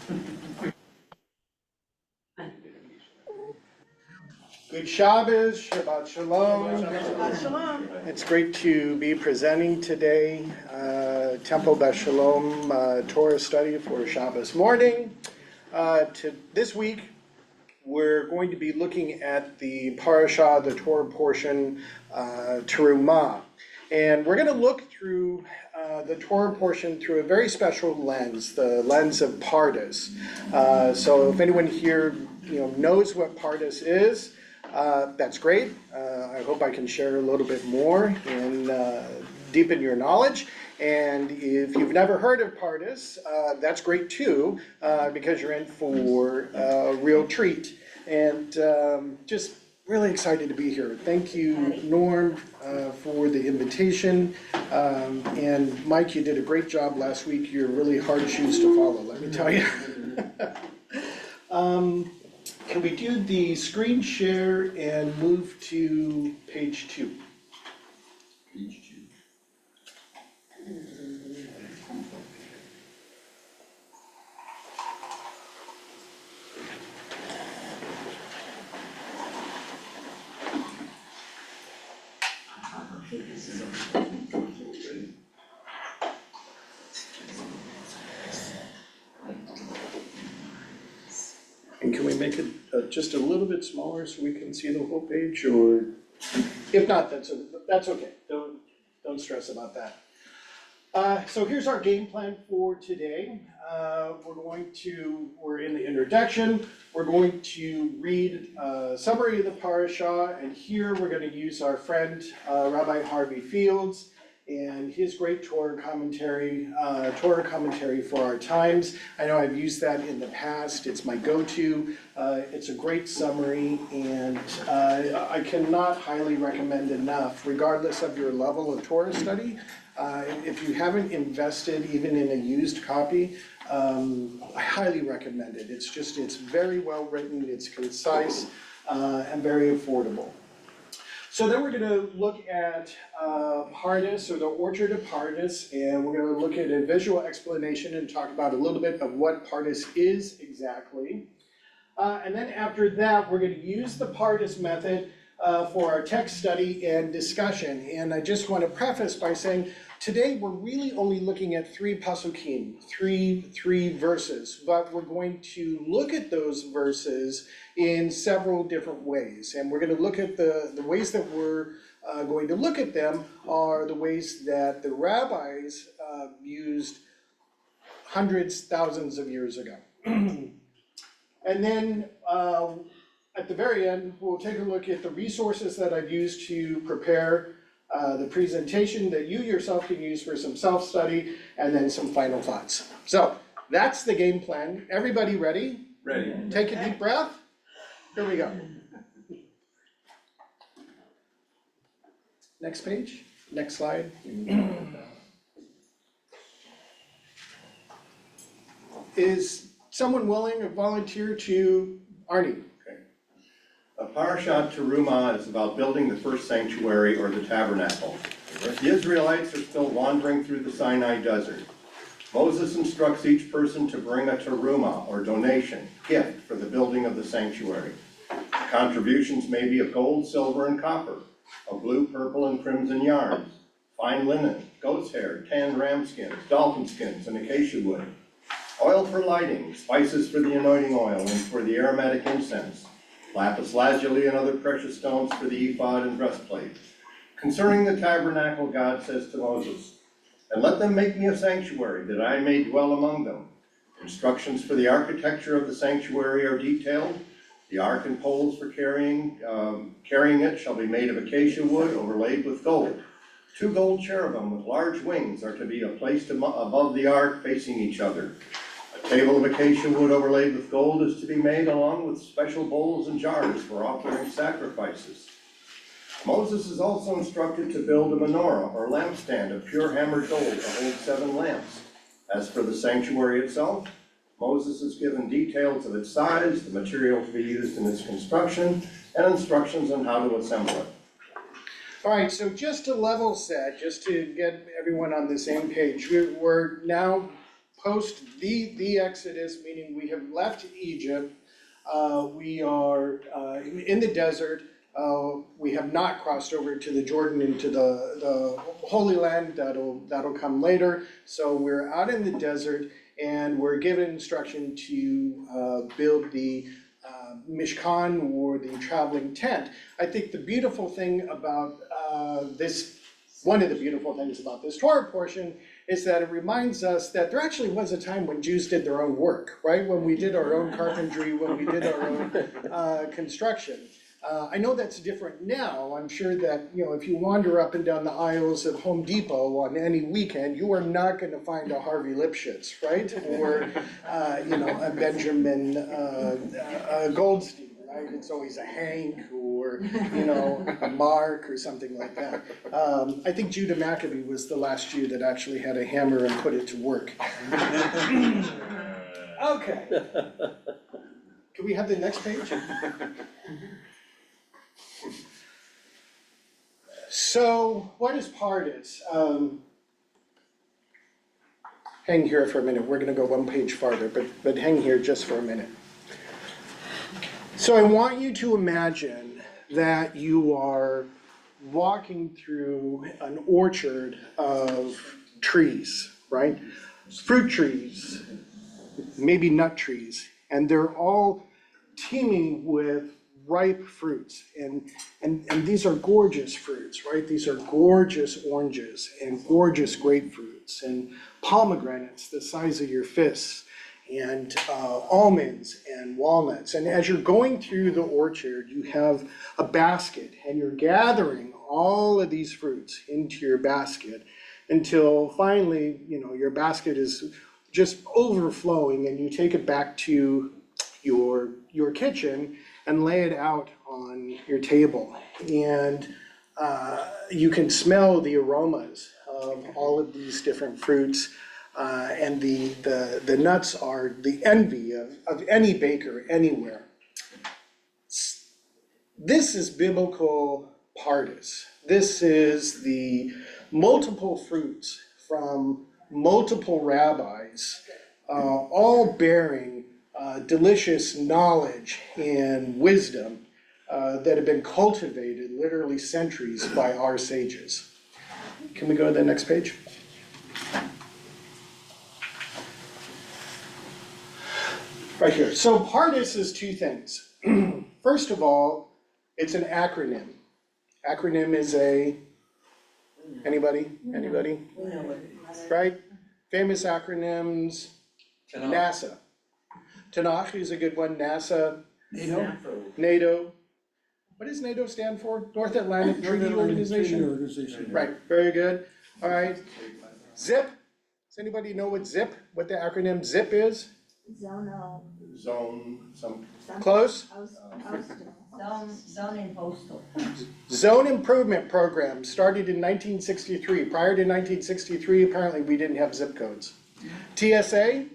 Good Shabbos, Shabbat Shalom. Beth Sholom. It's great to be presenting today, Temple Beth Sholom Torah Study for Shabbos morning. This week, we're going to be looking at the Parasha, the Torah portion, Terumah. And we're going to look through the Torah portion through a very special lens, the lens of Pardes. So if anyone here knows what Pardes is, that's great. I hope I can share a little bit more and deepen your knowledge. And if you've never heard of Pardes, that's great too, because you're in for a real treat. And just really excited to be here. Thank you, Norm, for the invitation. And Mike, you did a great job last week. You're really hard shoes to follow, let me tell you. Can we do the screen share and move to page 2? Page 2. And can we make it just a little bit smaller so we can see the whole page, or if not, that's okay. Don't stress about that. So here's our game plan for today. We're in the introduction. We're going to read a summary of the parasha, and here we're going to use our friend Rabbi Harvey Fields and his great Torah commentary for our times. I know I've used that in the past. It's my go-to. It's a great summary, and I cannot highly recommend enough, regardless of your level of Torah study. If you haven't invested even in a used copy, I highly recommend it. It's very well written, it's concise, and very affordable. So then we're going to look at Pardes, or the orchard of Pardes, and we're going to look at a visual explanation and talk about a little bit of what Pardes is exactly. And then after that, we're going to use the Pardes method for our text study and discussion. And I just want to preface by saying, today we're really only looking at 3 pasukim, three verses, but we're going to look at those verses in several different ways. And we're going to look at the ways that we're going to look at them are the ways that the rabbis used hundreds, thousands of years ago. And then at the very end, we'll take a look at the resources that I've used to prepare the presentation that you yourself can use for some self-study, and then some final thoughts. So that's the game plan. Everybody ready? Ready. Take a deep breath. Here we go. Next page, next slide. Is someone willing to volunteer to, Arnie? Parasha Terumah is about building the first sanctuary, or the tabernacle. The Israelites are still wandering through the Sinai desert. Moses instructs each person to bring a terumah, or donation, gift for the building of the sanctuary. Contributions may be of gold, silver, and copper, of blue, purple, and crimson yarns, fine linen, goat's hair, tanned ram skins, dolphin skins, and acacia wood, oil for lighting, spices for the anointing oil and for the aromatic incense, lapis lazuli and other precious stones for the ephod and breastplate. Concerning the tabernacle, God says to Moses, "And let them make me a sanctuary, that I may dwell among them." Instructions for the architecture of the sanctuary are detailed. The ark and poles for carrying it shall be made of acacia wood overlaid with gold. 2 gold cherubim with large wings are to be placed above the ark, facing each other. A table of acacia wood overlaid with gold is to be made, along with special bowls and jars for offering sacrifices. Moses is also instructed to build a menorah, or lampstand, of pure hammered gold to hold 7 lamps. As for the sanctuary itself, Moses is given details of its size, the material to be used in its construction, and instructions on how to assemble it. All right, so just to level set, just to get everyone on the same page, we're now post the Exodus, meaning we have left Egypt. We are in the desert. We have not crossed over to the Jordan into the Holy Land. That'll come later. So we're out in the desert, and we're given instruction to build the Mishkan, or the traveling tent. I think the beautiful thing about one of the beautiful things about this Torah portion is that it reminds us that there actually was a time when Jews did their own work, right? When we did our own carpentry, when we did our own construction. I know that's different now. I'm sure that, if you wander up and down the aisles of Home Depot on any weekend, you are not gonna find a Harvey Lipschitz, right? Or, a Benjamin Goldstein, right? It's always a Hank, or, a Mark, or something like that. I think Judah Maccabee was the last Jew that actually had a hammer and put it to work. Okay. Can we have the next page? So, what is Pardes? Hang here for a minute. We're going to go one page farther, but hang here just for a minute. So I want you to imagine that you are walking through an orchard of trees, right? Fruit trees, maybe nut trees, and they're all teeming with ripe fruits, and these are gorgeous fruits, right? These are gorgeous oranges and gorgeous grapefruits and pomegranates the size of your fists, and almonds and walnuts. And as you're going through the orchard, you have a basket, and you're gathering all of these fruits into your basket until finally, your basket is just overflowing, and you take it back to your kitchen and lay it out on your table. And you can smell the aromas of all of these different fruits. And the nuts are the envy of any baker anywhere. This is biblical Pardes. This is the multiple fruits from multiple rabbis, all bearing delicious knowledge and wisdom that have been cultivated literally centuries by our sages. Can we go to the next page? Right here. So Pardes is two things. First of all, it's an acronym. Acronym is anybody? Right? Famous acronyms, NASA. Tanakh is a good one, NASA, NATO. What does NATO stand for? North Atlantic Treaty Organization? Right, very good. All right. ZIP. Does anybody know what the acronym ZIP is? Close? Zone and postal. Zone Improvement Program started in 1963. Prior to 1963, apparently we didn't have zip codes. TSA?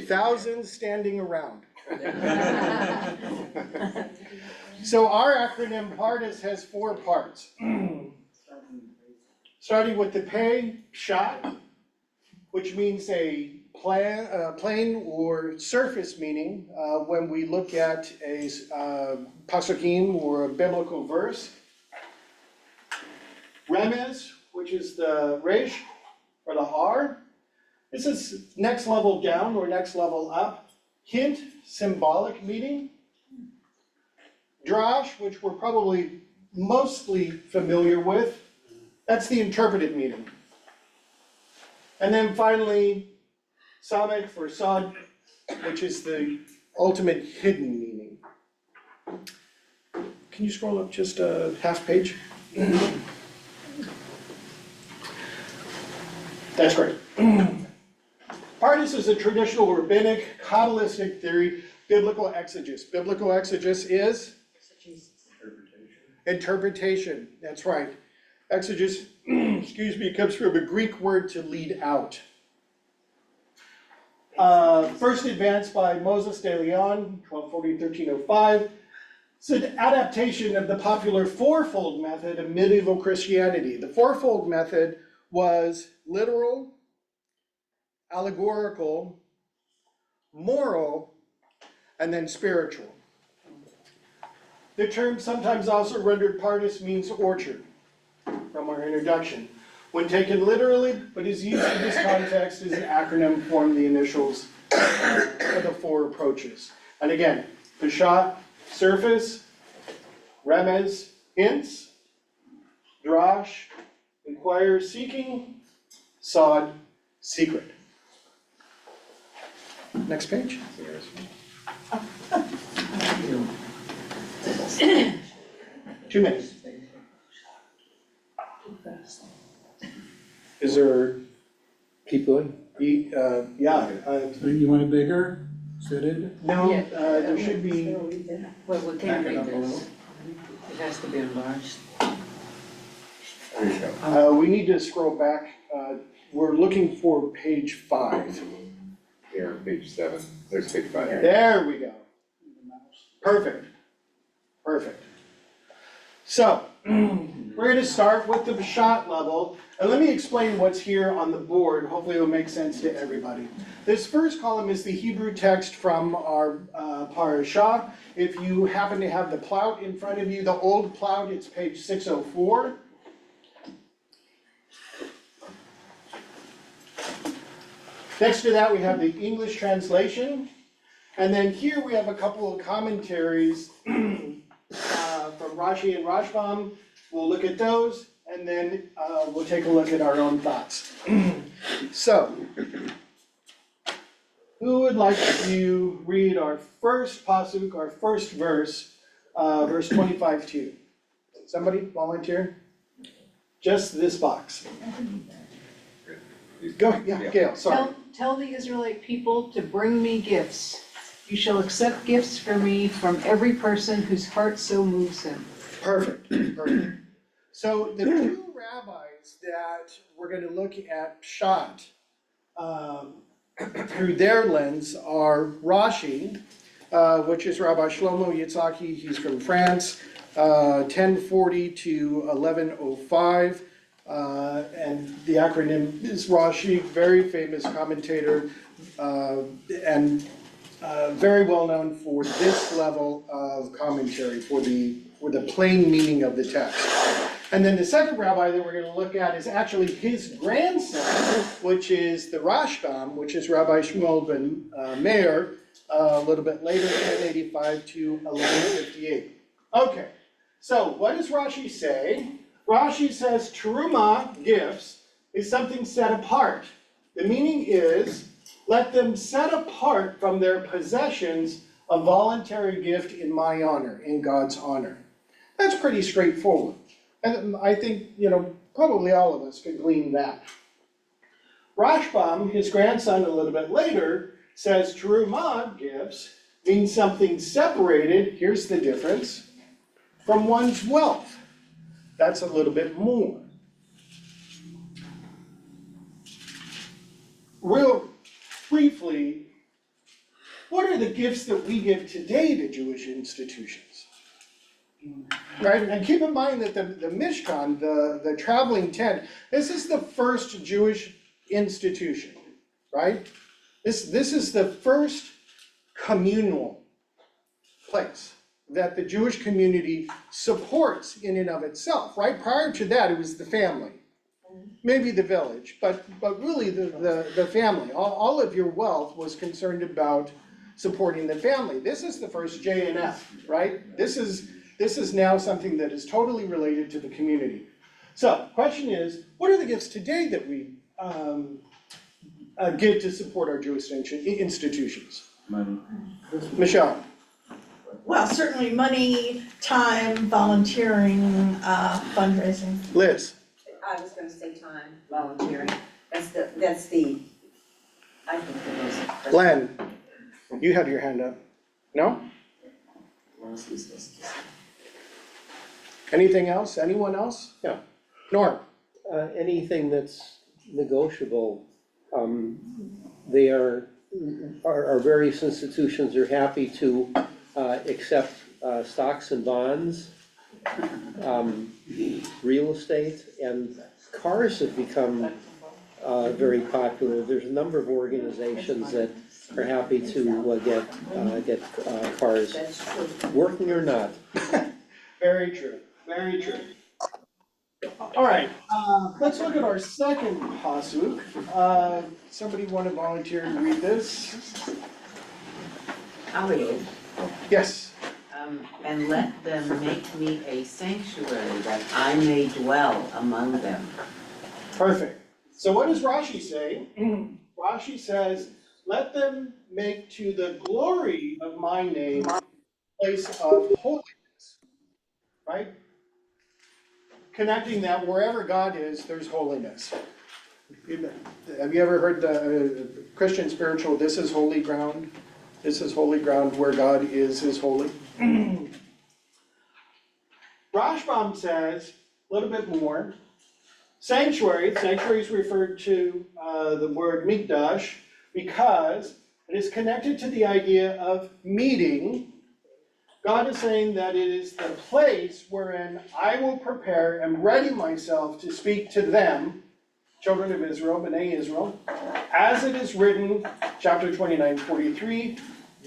Thousands standing around. So our acronym Pardes has 4 parts. Starting with the pay, shot, which means a plain or surface meaning when we look at a pasukim or a biblical verse. Remez, which is the resh or the R. This is next level down or next level up. Hint, symbolic meaning. Drash, which we're probably mostly familiar with. That's the interpreted meaning. And then finally, Samek for Sod, which is the ultimate hidden meaning. Can you scroll up just a half page? That's great. Pardes is a traditional rabbinic, Kabbalistic theory, biblical exegesis. Biblical exegesis is? Interpretation, that's right. Exegesis, comes from a Greek word to lead out. First advanced by Moses de Leon, 1240-1305. It's an adaptation of the popular fourfold method of medieval Christianity. The fourfold method was literal, allegorical, moral, and then spiritual. The term sometimes also rendered pardes means orchard from our introduction. When taken literally, but is used in this context as an acronym form the initials for the four approaches. And again, Peshat, surface, Remez, hints, Drash, inquire, seeking, Sod, secret. Next page. 2 minutes. Is there, Keep going. yeah, You want it bigger, fitted? no, Yeah. there should be, Well, we can't Back it read up a this. It has to be enlarged. There you go. we need to scroll back, we're looking for page 5. Here, page 7, there's page 5. There we go. Perfect, perfect. So, we're gonna start with the Peshat level, and let me explain what's here on the board, hopefully it'll make sense to everybody. This first column is the Hebrew text from our Parasha. If you happen to have the Plout in front of you, the old Plout, it's page 604. Next to that, we have the English translation. And then here we have a couple of commentaries from Rashi and Rashbam. We'll look at those, and then we'll take a look at our own thoughts. So, who would like to read our first pasuk, our first verse, verse 25:2? Somebody volunteer? Just this box. Go, yeah, Gail, sorry. Tell the Israelite people to bring me gifts. You shall accept gifts from me from every person whose heart so moves him. Perfect, perfect. So the two rabbis that we're gonna look at Pshat through their lens are Rashi, which is Rabbi Shlomo Yitzhaki, he's from France, 1040 to 1105. And the acronym is Rashi, very famous commentator, and very well known for this level of commentary, for the plain meaning of the text. And then the second rabbi that we're gonna look at is actually his grandson, which is the Rashbam, which is Rabbi Shmuel ben Meir, a little bit later, 1085 to 1158. Okay, so what does Rashi say? Rashi says Terumah, gifts, is something set apart. The meaning is, let them set apart from their possessions a voluntary gift in my honor, in God's honor. That's pretty straightforward. And I think, probably all of us could glean that. Rashbam, his grandson a little bit later, says Terumah, gifts, means something separated, here's the difference, from one's wealth. That's a little bit more. Real briefly, what are the gifts that we give today to Jewish institutions? Right, and keep in mind that the Mishkan, the traveling tent, this is the first Jewish institution, right? This is the first communal place that the Jewish community supports in and of itself, right? Prior to that, it was the family, maybe the village, but really the family. All of your wealth was concerned about supporting the family. This is the first J&F, right? This is now something that is totally related to the community. So, question is, what are the gifts today that we give to support our Jewish institutions? Money. Michelle? Well, certainly money, time, volunteering, fundraising. Liz? I was gonna say time, volunteering, I think the most. Glenn? You had your hand up. No? Anything else? Anyone else? Yeah. Norm? Anything that's negotiable, they are various institutions are happy to accept stocks and bonds, real estate, and cars have become very popular. There's a number of organizations that are happy to get cars, That's true. working or not. Very true, very true. All right, let's look at our second pasuk. Somebody want to volunteer to read this? I'll read it. Yes, And let them make me a sanctuary that I may dwell among them. perfect. So what does Rashi say? Rashi says, let them make to the glory of my name a place of holiness, right? Connecting that wherever God is, there's holiness. Have you ever heard the Christian spiritual, this is holy ground? This is holy ground, where God is holy. Rashbam says, a little bit more, sanctuary is referred to the word mikdash because it is connected to the idea of meeting. God is saying that it is the place wherein I will prepare and ready myself to speak to them, children of Israel, B'nai Israel, as it is written, chapter 29:43,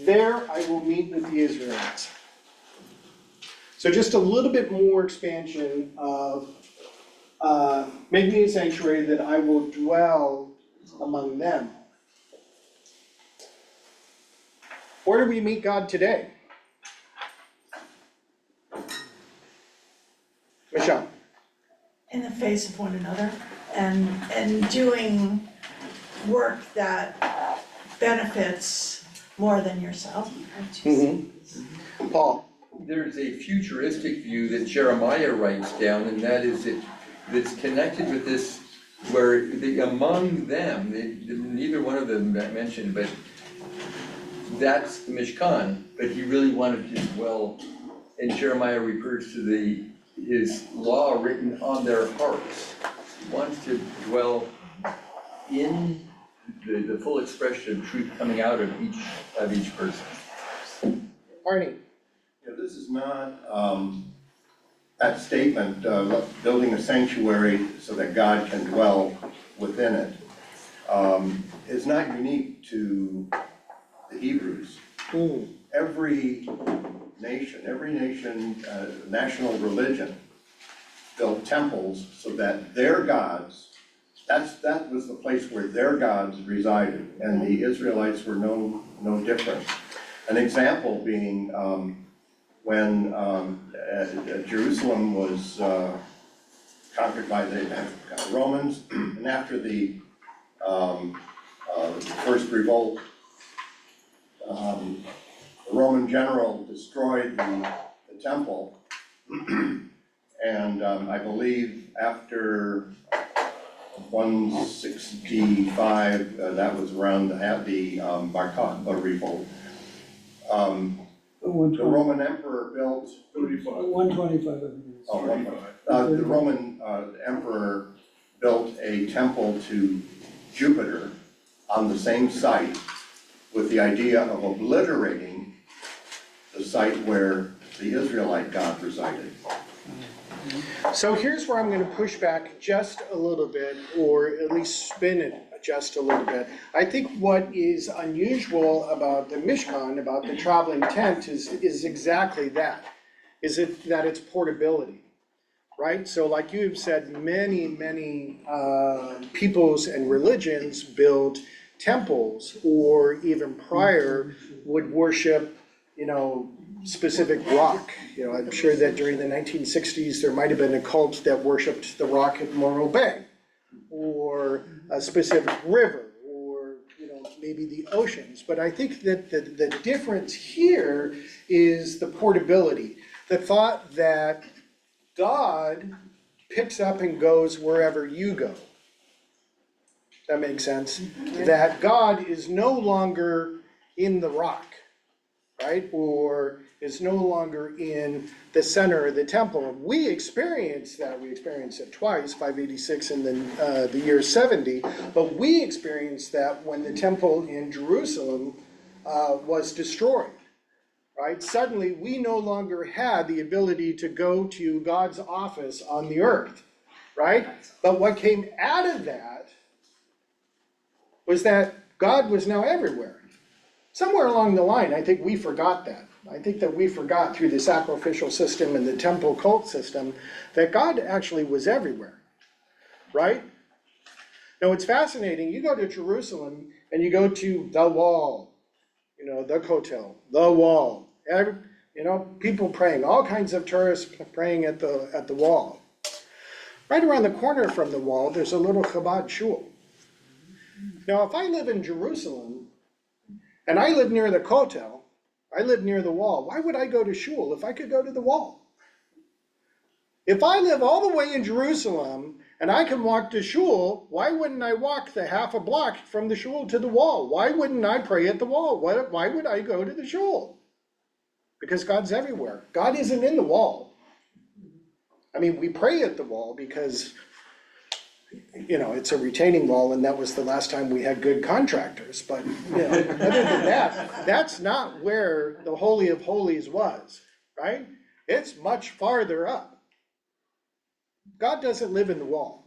there I will meet with the Israelites. So just a little bit more expansion of make me a sanctuary that I will dwell among them. Where do we meet God today? Michelle? In the face of one another and doing work that benefits more than yourself. Paul? There's a futuristic view that Jeremiah writes down, and that is that's connected with this, where the among them, neither one of them mentioned, but that's the Mishkan, but he really wanted to dwell, and Jeremiah refers to his law written on their hearts. He wants to dwell in the full expression of truth coming out of each person. Arnie? This is not, that statement, building a sanctuary so that God can dwell within it, is not unique to the Hebrews. Every nation, national religion built temples so that their gods, that was the place where their gods resided, and the Israelites were no different. An example being, when Jerusalem was conquered by the Romans, and after the first revolt, the Roman general destroyed the temple, and I believe after 165, that was around the Bar Kokhba revolt. The Roman emperor built. 125, I think it is. The Roman emperor built a temple to Jupiter on the same site with the idea of obliterating the site where the Israelite God resided. So here's where I'm gonna push back just a little bit, or at least spin it just a little bit. I think what is unusual about the Mishkan, about the traveling tent, is exactly that. Is it that it's portability, right? So like you've said, many peoples and religions built temples, or even prior would worship, specific rock. I'm sure that during the 1960s, there might have been a cult that worshiped the rock at Morro Bay, or a specific river, or maybe the oceans. But I think that the difference here is the portability, the thought that God picks up and goes wherever you go. That makes sense? That God is no longer in the rock, right? Or is no longer in the center of the temple. And we experienced that. We experienced it twice, 586 and then the year 70. But we experienced that when the temple in Jerusalem was destroyed, right? Suddenly, we no longer had the ability to go to God's office on the earth. right? But what came out of that was that God was now everywhere. Somewhere along the line, I think we forgot that. I think that we forgot through the sacrificial system and the temple cult system that God actually was everywhere, right? Now, it's fascinating. You go to Jerusalem and you go to the wall, the Kotel, the wall. People praying, all kinds of tourists praying at the wall. Right around the corner from the wall, there's a little Chabad shul. Now, if I live in Jerusalem and I live near the Kotel, I live near the wall, why would I go to shul if I could go to the wall? If I live all the way in Jerusalem and I can walk to shul, why wouldn't I walk the half a block from the shul to the wall? Why wouldn't I pray at the wall? Why would I go to the shul? Because God's everywhere. God isn't in the wall. I mean, we pray at the wall because, it's a retaining wall, and that was the last time we had good contractors. But, other than that, that's not where the Holy of Holies was, right? It's much farther up. God doesn't live in the wall.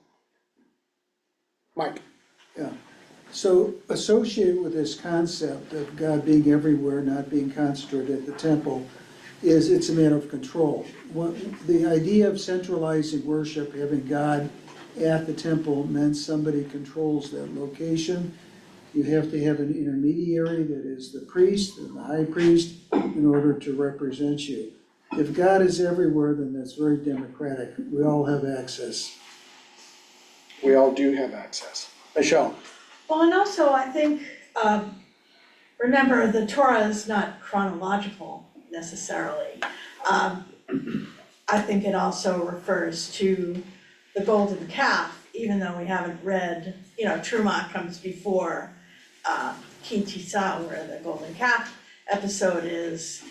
Mike? Yeah, so associated with this concept of God being everywhere, not being concentrated at the temple, is it's a matter of control. The idea of centralizing worship, having God at the temple, meant somebody controls that location. You have to have an intermediary that is the priest and the high priest in order to represent you. If God is everywhere, then that's very democratic. We all have access. We all do have access. Michelle? Well, and also I think, remember, the Torah is not chronological necessarily. I think it also refers to the golden calf, even though we haven't read, Terumah comes before Ki Tisa, where the golden calf episode is,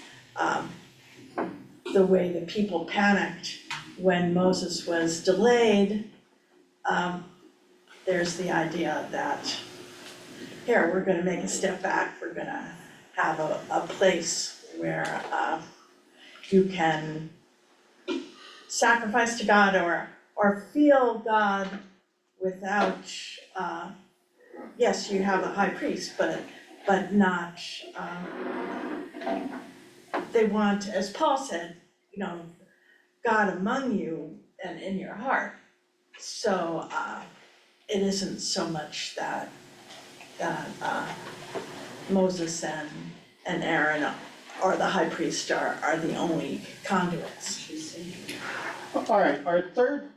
the way the people panicked when Moses was delayed. There's the idea that, here, we're gonna make a step back, we're gonna have a place where you can sacrifice to God or feel God without, yes, you have a high priest, but not, they want, as Paul said, God among you and in your heart. So it isn't so much that Moses and Aaron or the high priest are the only conduits. All right, our third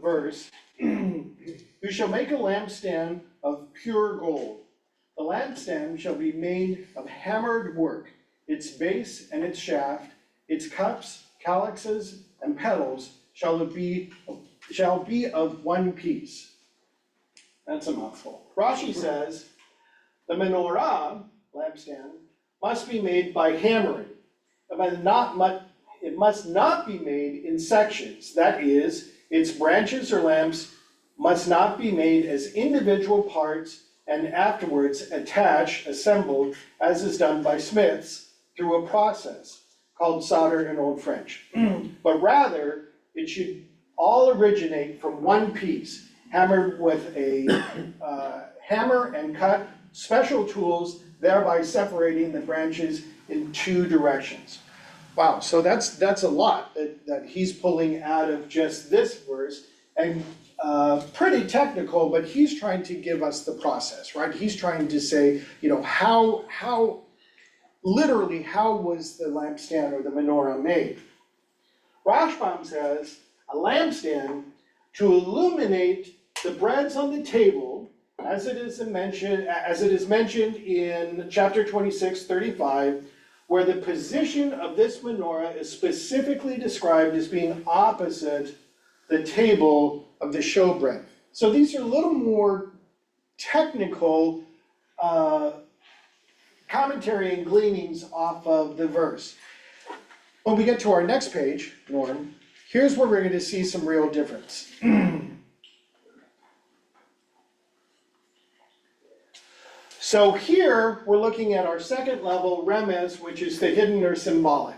verse, you shall make a lampstand of pure gold. The lampstand shall be made of hammered work, its base and its shaft, its cups, calyxes, and petals shall be of one piece. That's a mouthful. Rashi says, the menorah, lampstand, must be made by hammering. It must not be made in sections. That is, its branches or lamps must not be made as individual parts and afterwards attached, assembled, as is done by smiths through a process called solder in Old French. But rather, it should all originate from one piece, hammered with a hammer and cut special tools, thereby separating the branches in two directions. Wow, so that's a lot that he's pulling out of just this verse, and pretty technical, but he's trying to give us the process, right? He's trying to say, how literally, how was the lampstand or the menorah made? Rashbam says, a lampstand to illuminate the breads on the table, as it is mentioned in chapter 26:35, where the position of this menorah is specifically described as being opposite the table of the showbread. So these are a little more technical commentary and gleanings off of the verse. When we get to our next page, Norm, here's where we're going to see some real difference. So here, we're looking at our second level, remez, which is the hidden or symbolic.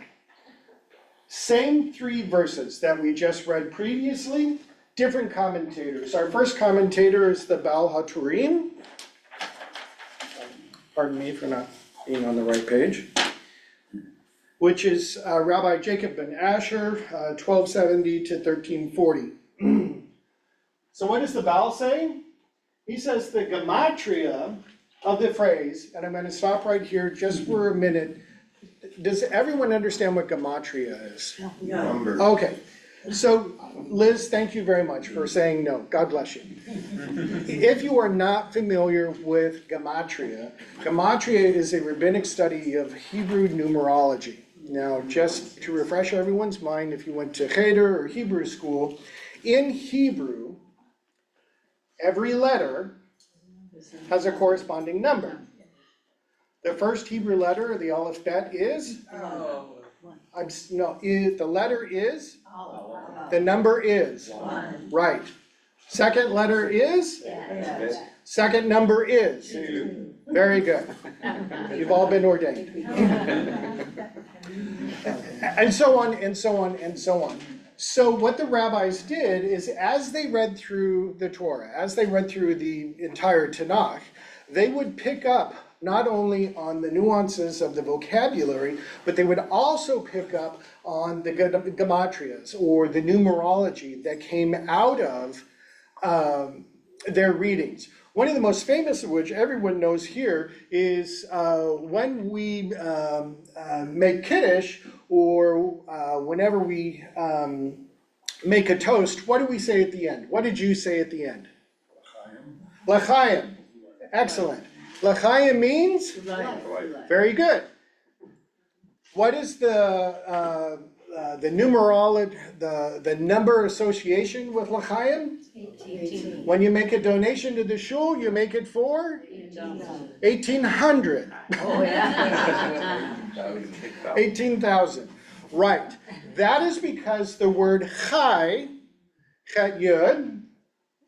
Same three verses that we just read previously, different commentators. Our first commentator is the Baal HaTurim. Pardon me for not being on the right page. Which is Rabbi Jacob ben Asher, 1270 to 1340. So what does the Baal say? He says the gematria of the phrase, and I'm gonna stop right here just for a minute. Does everyone understand what gematria is? Number. Okay, so Liz, thank you very much for saying no, God bless you. If you are not familiar with gematria, gematria is a rabbinic study of Hebrew numerology. Now, just to refresh everyone's mind, if you went to Cheder or Hebrew school, in Hebrew, every letter has a corresponding number. The first Hebrew letter, the Aleph Bet, is? The letter is? The number is? Right. Second letter is? Second number is? Very good. You've all been ordained. And so on, and so on, and so on. So what the rabbis did is, as they read through the Torah, as they read through the entire Tanakh, they would pick up not only on the nuances of the vocabulary, but they would also pick up on the gematrias, or the numerology that came out of their readings. One of the most famous of which everyone knows here is when we make Kiddush, or whenever we make a toast, what do we say at the end? What did you say at the end? L'chaim. Excellent. L'chaim means? Very good. What is the numerology, the number association with l'chaim? 18. When you make a donation to the shul, you make it for? 1,800. Oh, yeah. 18,000. Right. That is because the word chai, chet yud,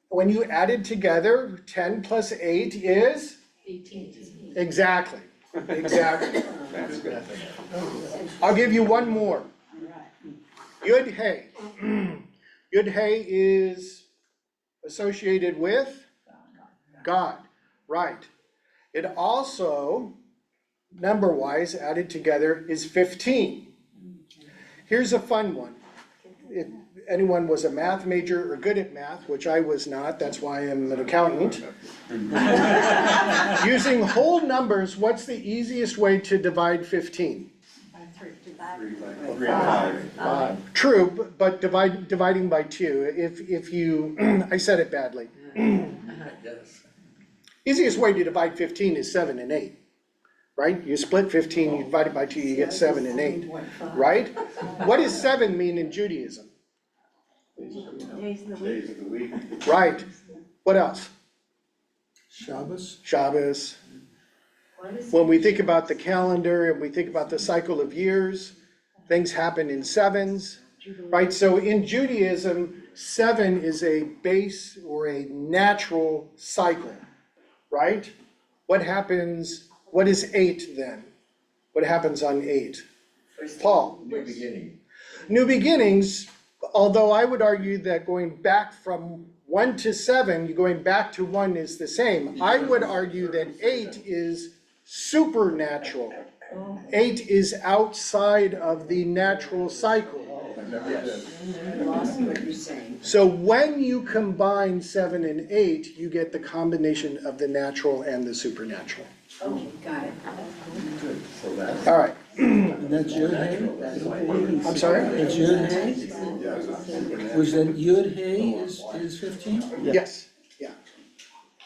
when you add it together, 10 plus 8 is? 18. Exactly. Exactly. I'll give you one more. Yud Hey. Yud Hey is associated with God. Right. It also, number-wise, added together, is 15. Here's a fun one. If anyone was a math major or good at math, which I was not, that's why I'm an accountant. Using whole numbers, what's the easiest way to divide 15? 3 and 5. True, but dividing by 2, if you, I said it badly. Yes. Easiest way to divide 15 is 7 and 8, right? You split 15, you divide it by 2, you get 7 and 8, right? What does 7 mean in Judaism? Days of the week. Days of the week. Right. What else? Shabbos? Shabbos. What is When we think about the calendar and we think about the cycle of years, things happen in sevens, right? So in Judaism, 7 is a base or a natural cycle, right? What is 8 then? What happens on 8? Paul? New beginning. New beginnings, although I would argue that going back from 1 to 7, going back to 1 is the same. I would argue that 8 is supernatural. 8 is outside of the natural cycle. I lost what you're saying. So when you combine 7 and 8, you get the combination of the natural and the supernatural. Okay, got it. So that's. All right, And that's Yud Hey? I'm sorry? That's Yud Hey? Was that Yud Hey is 15? Yes, yeah.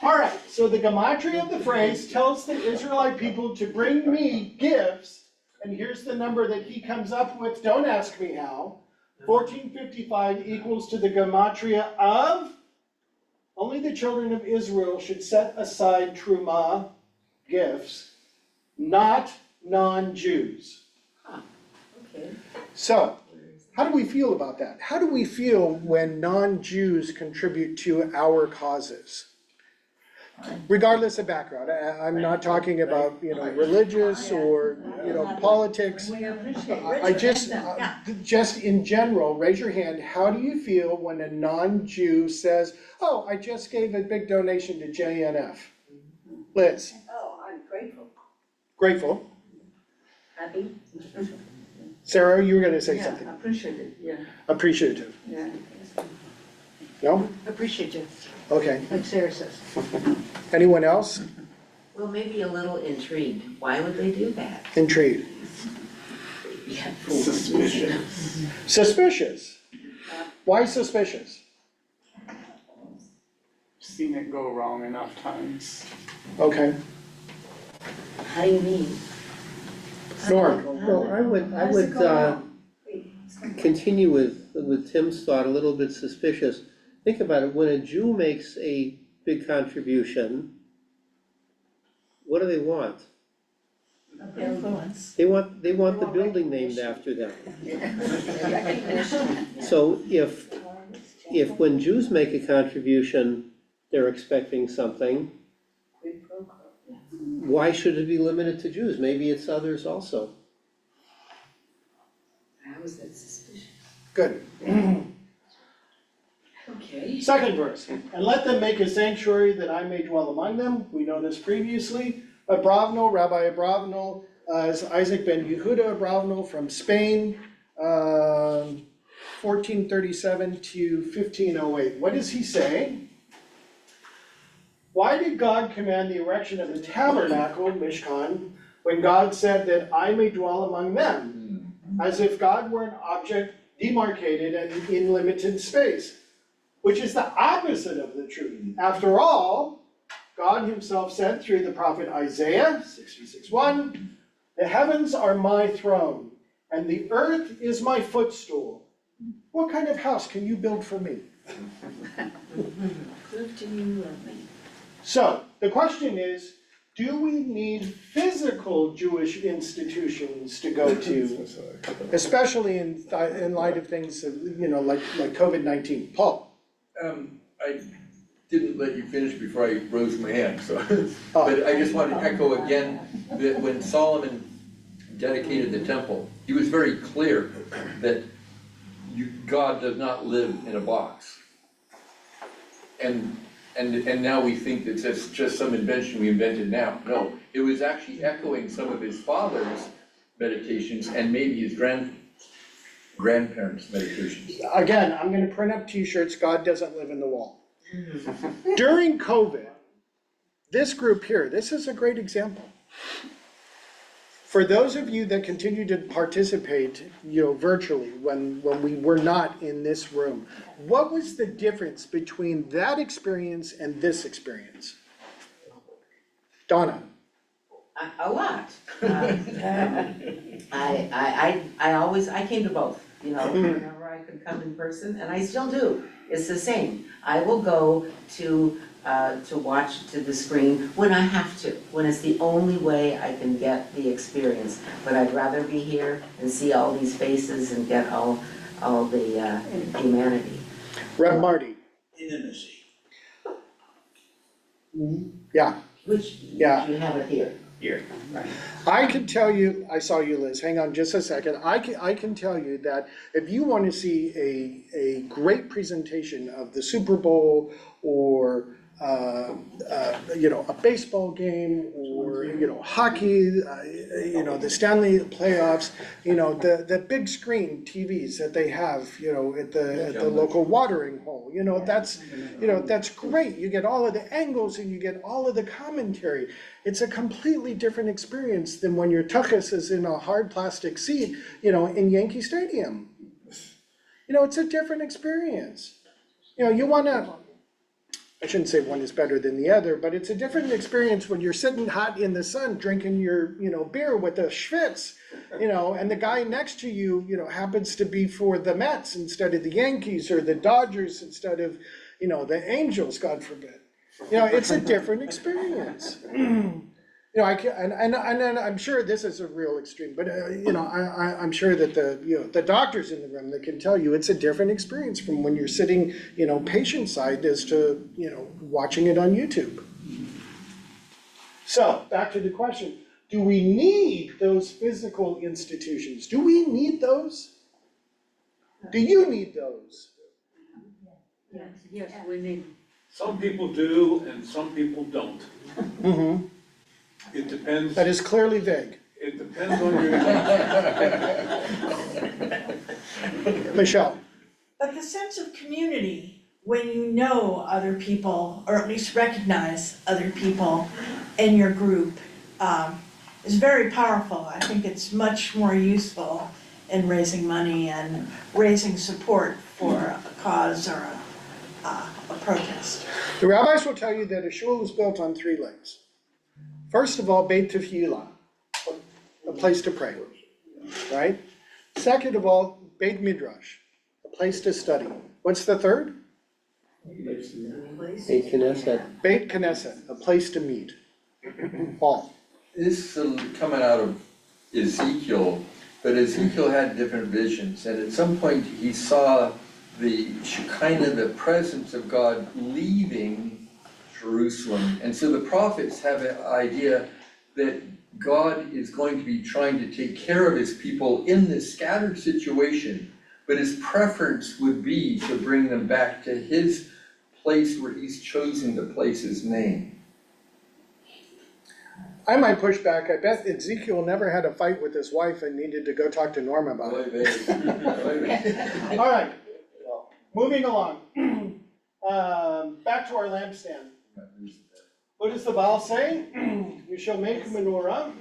All right, so the gematria of the phrase tells the Israelite people to bring me gifts, and here's the number that he comes up with, don't ask me how. 1455 equals to the gematria of, only the children of Israel should set aside Terumah gifts, not non-Jews. Okay. So, how do we feel about that? How do we feel when non-Jews contribute to our causes? regardless of background. I'm not talking about, religious or, politics. We appreciate Richard. I just, Yeah. just in general, raise your hand, how do you feel when a non-Jew says, oh, I just gave a big donation to JNF? Liz, Oh, I'm grateful, grateful. happy. Sarah, you were gonna say something. Appreciated, yeah, Appreciative. yeah. No? Appreciative, Okay. like Sarah says. Anyone else? Well, maybe a little intrigued, why would they do that? Intrigued? Yeah. Suspicious? Why suspicious? Seen it go wrong enough times. Okay. How do you mean? Norm? Well, I would, continue with Tim's thought, a little bit suspicious. Think about it, when a Jew makes a big contribution, what do they want? Influence. They want the building named after them. So if when Jews make a contribution, they're expecting something, why should it be limited to Jews? Maybe it's others also. How is that suspicious? Good. Okay. Second verse, and let them make a sanctuary that I may dwell among them. We know this previously. Abravno, Rabbi Abravno, is Isaac ben Yehuda Abravno from Spain, 1437 to 1508. What does he say? Why did God command the erection of the tabernacle, Mishkan, when God said that I may dwell among them? As if God were an object demarcated and in limited space, which is the opposite of the truth. After all, God himself said through the prophet Isaiah, 66:1, the heavens are my throne, and the earth is my footstool. What kind of house can you build for me? Prove to me you love me. So, the question is, do we need physical Jewish institutions to go to, especially in light of things, like COVID-19? Paul? I didn't let you finish before I rose my hand, so, but I just want to echo again that when Solomon dedicated the temple, he was very clear that God does not live in a box. And now we think that it's just some invention we invented now. No, it was actually echoing some of his father's meditations and maybe his grandparents' meditations. Again, I'm gonna print up t-shirts, God doesn't live in the wall. During COVID, this group here, this is a great example. For those of you that continue to participate, virtually, when we were not in this room, what was the difference between that experience and this experience? Donna? A lot. I came to both, whenever I could come in person, and I still do. It's the same. I will go to watch to the screen when I have to, when it's the only way I can get the experience. But I'd rather be here and see all these faces and get all the humanity. Rev Marty? Intimacy. Yeah. Which, Yeah. you have it here. Here. I can tell you, I saw you, Liz, hang on just a second. I can tell you that if you want to see a great presentation of the Super Bowl or a baseball game or, hockey, the Stanley playoffs, the big screen TVs that they have, at the local watering hole, that's great. You get all of the angles and you get all of the commentary. It's a completely different experience than when your tuchus is in a hard plastic seat, in Yankee Stadium. It's a different experience. You wanna, I shouldn't say one is better than the other, but it's a different experience when you're sitting hot in the sun drinking your, beer with a schwitz, and the guy next to you, happens to be for the Mets instead of the Yankees or the Dodgers instead of, the Angels, God forbid. It's a different experience. I'm sure this is a real extreme, but I'm sure that the doctors in the room that can tell you it's a different experience from when you're sitting, patient side as to, watching it on YouTube. So, back to the question, do we need those physical institutions? Do we need those? Do you need those? Yes, we need. Some people do and some people don't. Mm-hmm. It depends, That is clearly vague. it depends on your, Michelle? But the sense of community, when you know other people, or at least recognize other people in your group, is very powerful. I think it's much more useful in raising money and raising support for a cause or a protest. The rabbis will tell you that a shul is built on 3 legs. First of all, Beit Tefillah, a place to pray, right? Second of all, Beit Midrash, a place to study. What's the third? A Knesset. Beit Knesset, a place to meet. All. This is coming out of Ezekiel, but Ezekiel had different visions, and at some point he saw the Shekinah, the presence of God leaving Jerusalem. And so the prophets have an idea that God is going to be trying to take care of his people in this scattered situation, but his preference would be to bring them back to his place where he's chosen to place his name. I might push back. I bet Ezekiel never had a fight with his wife and needed to go talk to Norma about it. All right, moving along. Back to our lampstand. What does the Baal say? You shall make a menorah.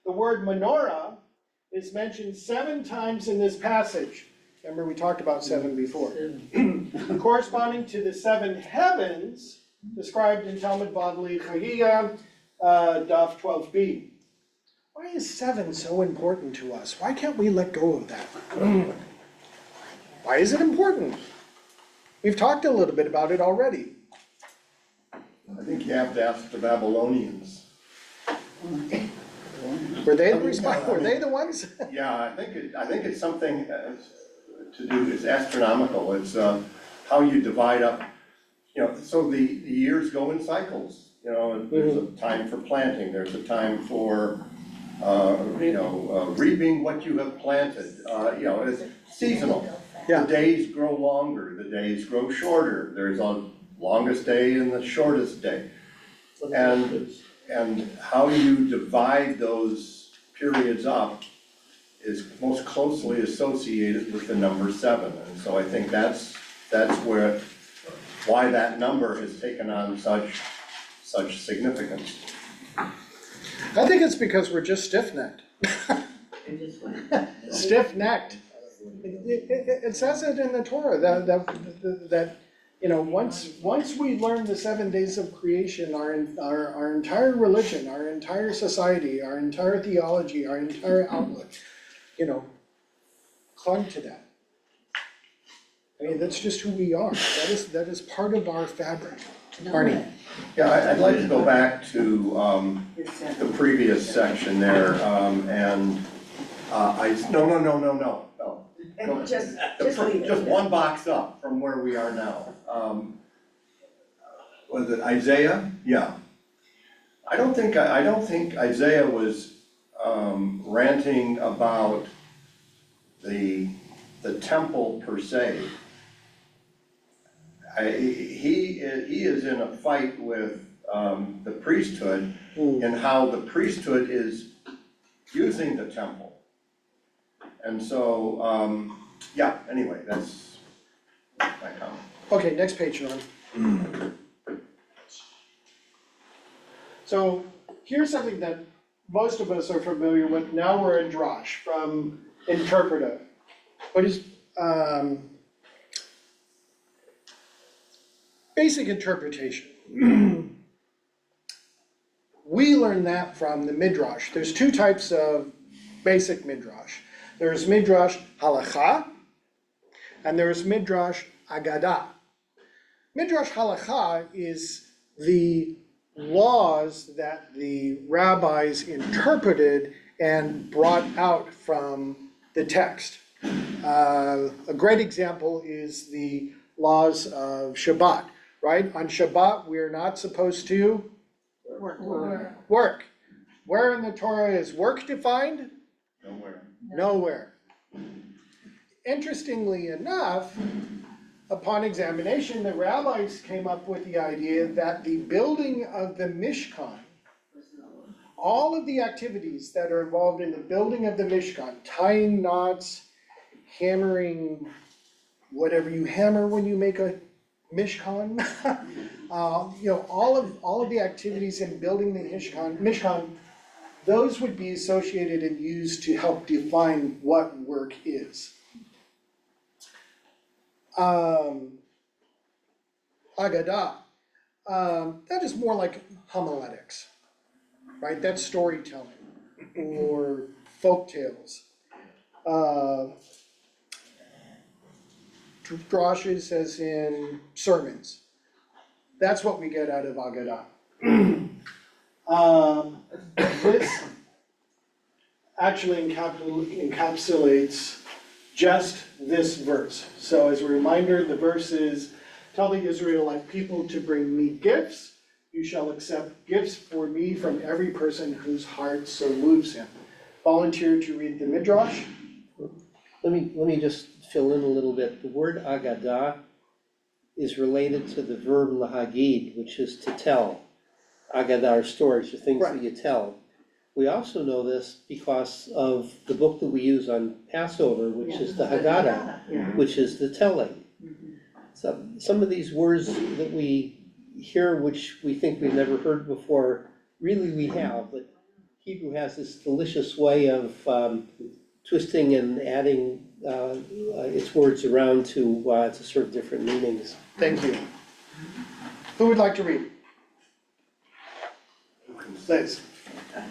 The word menorah is mentioned 7 times in this passage. Remember, we talked about 7 before. Corresponding to the 7 heavens described in Talmud Bavli Chagigah, Daf 12b. Why is 7 so important to us? Why can't we let go of that? Why is it important? We've talked a little bit about it already. I think you have to ask the Babylonians. Were they the ones? Yeah, I think it's something to do, it's astronomical, it's how you divide up, so the years go in cycles, and there's a time for planting, there's a time for, reaping what you have planted, it's seasonal. Yeah. The days grow longer, the days grow shorter, there's a longest day and the shortest day. And how you divide those periods up is most closely associated with the number 7. And so I think that's why that number has taken on such significance. I think it's because we're just stiff-necked. Stiff-necked. It says it in the Torah that once we learn the 7 days of creation, our entire religion, our entire society, our entire theology, our entire outlook, clung to that. I mean, that's just who we are. That is part of our fabric. Barney? Yeah, I'd like to go back to the previous section there, no. Just leave it. Just one box up from where we are now. Was it Isaiah? Yeah. I don't think Isaiah was ranting about the temple per se. He is in a fight with the priesthood and how the priesthood is using the temple. And so, anyway, that's my comment. Okay, next page, Norm. So here's something that most of us are familiar with. Now we're in Drash from interpreter. What is basic interpretation? We learn that from the Midrash. There's 2 types of basic Midrash. There's Midrash Halacha, and there's Midrash Agadah. Midrash Halacha is the laws that the rabbis interpreted and brought out from the text. A great example is the laws of Shabbat, right? On Shabbat, we're not supposed to Work. Where in the Torah is work defined? Nowhere. Nowhere. Interestingly enough, upon examination, the rabbis came up with the idea that the building of the Mishkan, all of the activities that are involved in the building of the Mishkan, tying knots, hammering, whatever you hammer when you make a Mishkan, all of the activities in building the Mishkan, those would be associated and used to help define what work is. Agadah, that is more like homiletics, right? That's storytelling or folk tales. Drashes as in sermons. That's what we get out of Agadah. This actually encapsulates just this verse. So as a reminder, the verse is, tell the Israelite people to bring me gifts. You shall accept gifts for me from every person whose heart so moves him. Volunteer to read the Midrash. Let me just fill in a little bit. The word agadah is related to the verb lahagid, which is to tell. Agadah are stories, or things that you tell. We also know this because of the book that we use on Passover, which is the Haggadah, which is the telling. So some of these words that we hear, which we think we've never heard before, really we have, but Hebrew has this delicious way of twisting and adding its words around to serve different meanings. Thank you. Who would like to read? Liz. The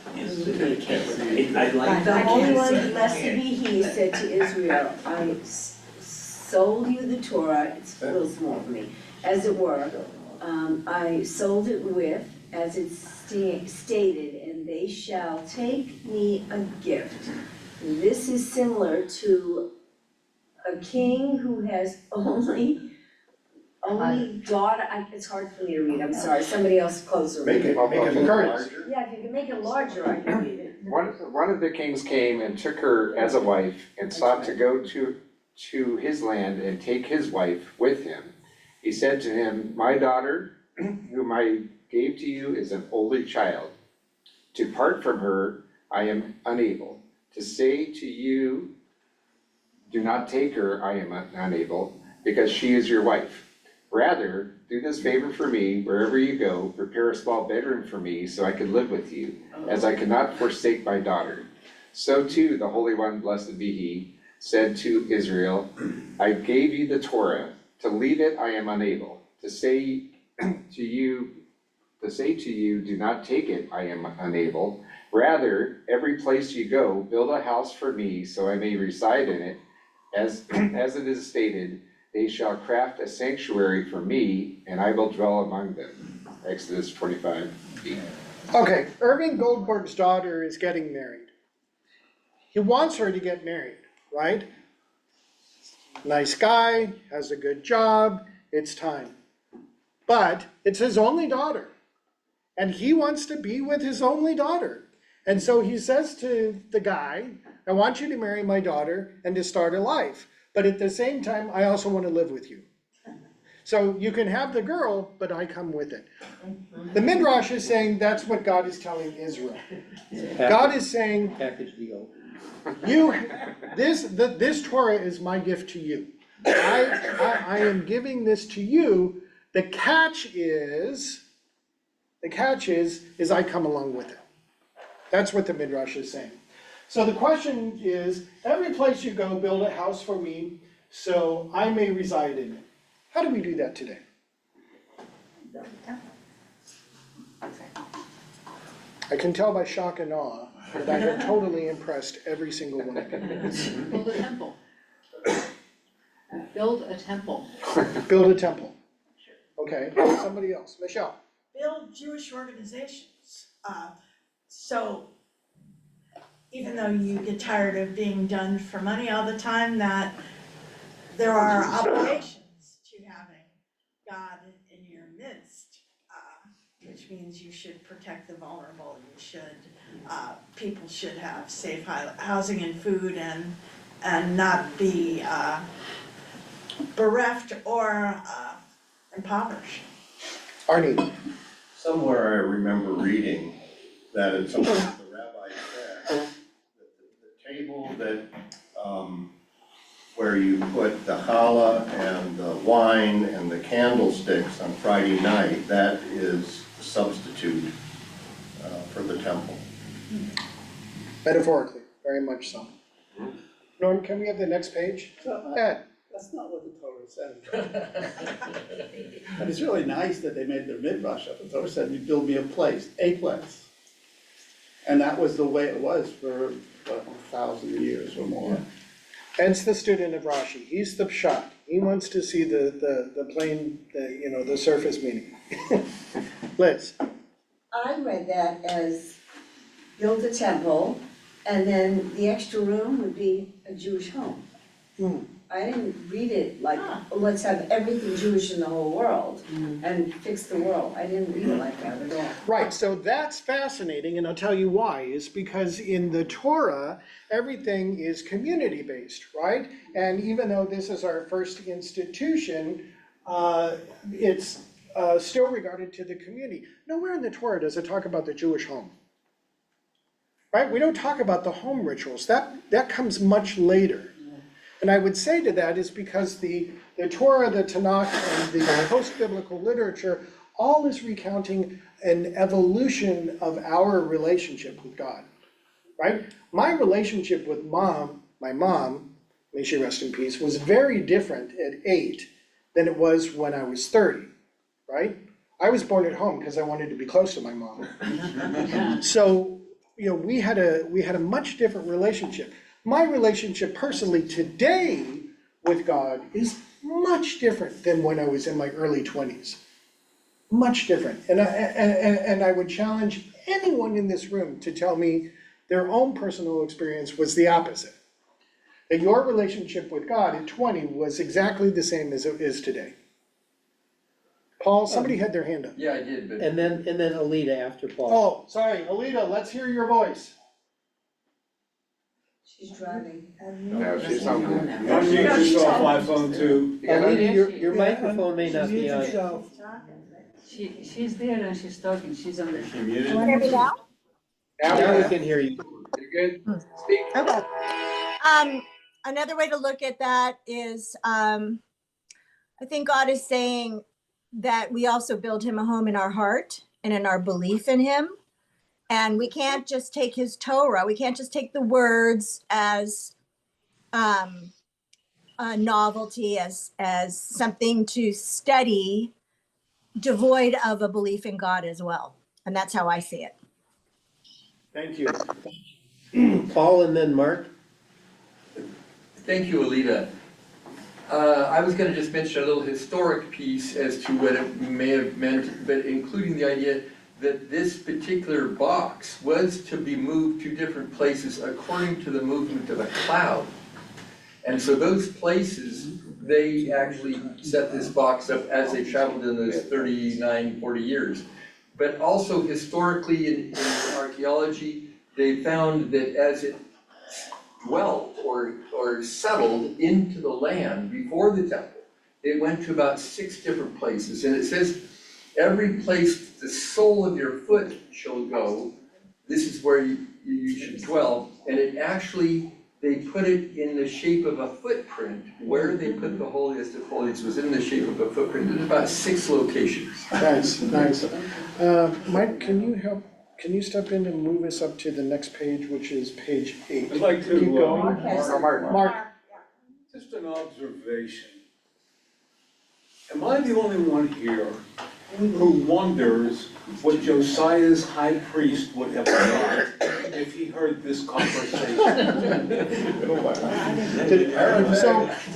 Holy One, blessed be He, said to Israel, I sold you the Torah, it's a little small for me, as it were. I sold it with, as it's stated, and they shall take me a gift. This is similar to a king who has only daughter, it's hard for me to read, I'm sorry, somebody else closer. Make it Curtis. larger. Yeah, if you can make it larger, I can read it. One of the kings came and took her as a wife and sought to go to his land and take his wife with him. He said to him, my daughter, whom I gave to you, is an only child. To part from her, I am unable. To say to you, do not take her, I am unable, because she is your wife. Rather, do this favor for me, wherever you go, prepare a small bedroom for me so I can live with you, as I cannot forsake my daughter. So too, the Holy One, blessed be He, said to Israel, I gave you the Torah. To leave it, I am unable. To say to you, do not take it, I am unable. Rather, every place you go, build a house for me so I may reside in it. As it is stated, they shall craft a sanctuary for me, and I will dwell among them. Exodus 25:8. Okay, Irving Goldberg's daughter is getting married. He wants her to get married, right? Nice guy, has a good job, it's time. But it's his only daughter, and he wants to be with his only daughter. And so he says to the guy, I want you to marry my daughter and to start a life. But at the same time, I also want to live with you. So you can have the girl, but I come with it. The Midrash is saying that's what God is telling Israel. God is saying, Package deal. this Torah is my gift to you. I am giving this to you. The catch is I come along with it. That's what the Midrash is saying. So the question is, every place you go, build a house for me so I may reside in it. How do we do that today? I can tell by shock and awe that I have totally impressed every single one of you. Build a temple. Build a temple. Build a temple. Okay, somebody else, Michelle. Build Jewish organizations. So even though you get tired of being done for money all the time, that there are obligations to having God in your midst, which which means you should protect the vulnerable, you should, people should have safe housing and food and not be, bereft or, impoverished. Arnie, Somewhere I remember reading that at some point the rabbi said that the table that, where you put the challah and the wine and the candlesticks on Friday night, that is a substitute for the temple. metaphorically, very much so. Norm, can we have the next page? Ed, That's not what the Torah said. But it's really nice that they made their midrash up. The Torah said, you build me a place. And that was the way it was for, 1,000 years or more. Ed's the student of Rashi, he's the pshat, he wants to see the plain, the surface meaning. Liz, I read that as build a temple, and then the extra room would be a Jewish home. I didn't read it like, let's have everything Jewish in the whole world and fix the world. I didn't read it like that at all. right, so that's fascinating, and I'll tell you why, is because in the Torah, everything is community-based, right? And even though this is our first institution, it's still regarded to the community. Nowhere in the Torah does it talk about the Jewish home. Right, we don't talk about the home rituals, that comes much later. And I would say to that is because the Torah, the Tanakh, and the post-biblical literature, all is recounting an evolution of our relationship with God, right? My relationship with my mom, may she rest in peace, was very different at 8 than it was when I was 30, right? I was born at home because I wanted to be close to my mom. So, we had a much different relationship. My relationship personally today with God is much different than when I was in my early 20s. Much different. And I would challenge anyone in this room to tell me their own personal experience was the opposite. That your relationship with God at 20 was exactly the same as it is today. Paul, somebody had their hand up. Yeah, I did, but. And then Alita after Paul. Oh, sorry, Alita, let's hear your voice. She's driving. No, she's on. Unmute yourself, my phone too. Alita, your microphone may not be on. She's there and she's talking, she's on the. She muted. Can you hear me now? Now we can hear you. You good? Speak. Okay. Another way to look at that is, I think God is saying that we also build him a home in our heart and in our belief in him. And we can't just take his Torah, we can't just take the words as a novelty, as something to study, devoid of a belief in God as well. And that's how I see it. Thank you. Paul and then Mark. Thank you, Alita. I was gonna just mention a little historic piece as to what it may have meant, but including the idea that this particular box was to be moved to different places according to the movement of a cloud. And so those places, they actually set this box up as they traveled in those 39, 40 years. But also historically in archaeology, they found that as it dwelt or settled into the land before the temple, it went to about 6 different places. And it says, every place the sole of your foot shall go, this is where you should dwell. And it actually, they put it in the shape of a footprint. Where they put the holiest of holies was in the shape of a footprint. There's about 6 locations. Nice. Mike, can you step in and move us up to the next page, which is page 8? I'd like to, Keep going. Mark. just an observation. Am I the only one here who wonders what Josiah's high priest would have thought if he heard this conversation?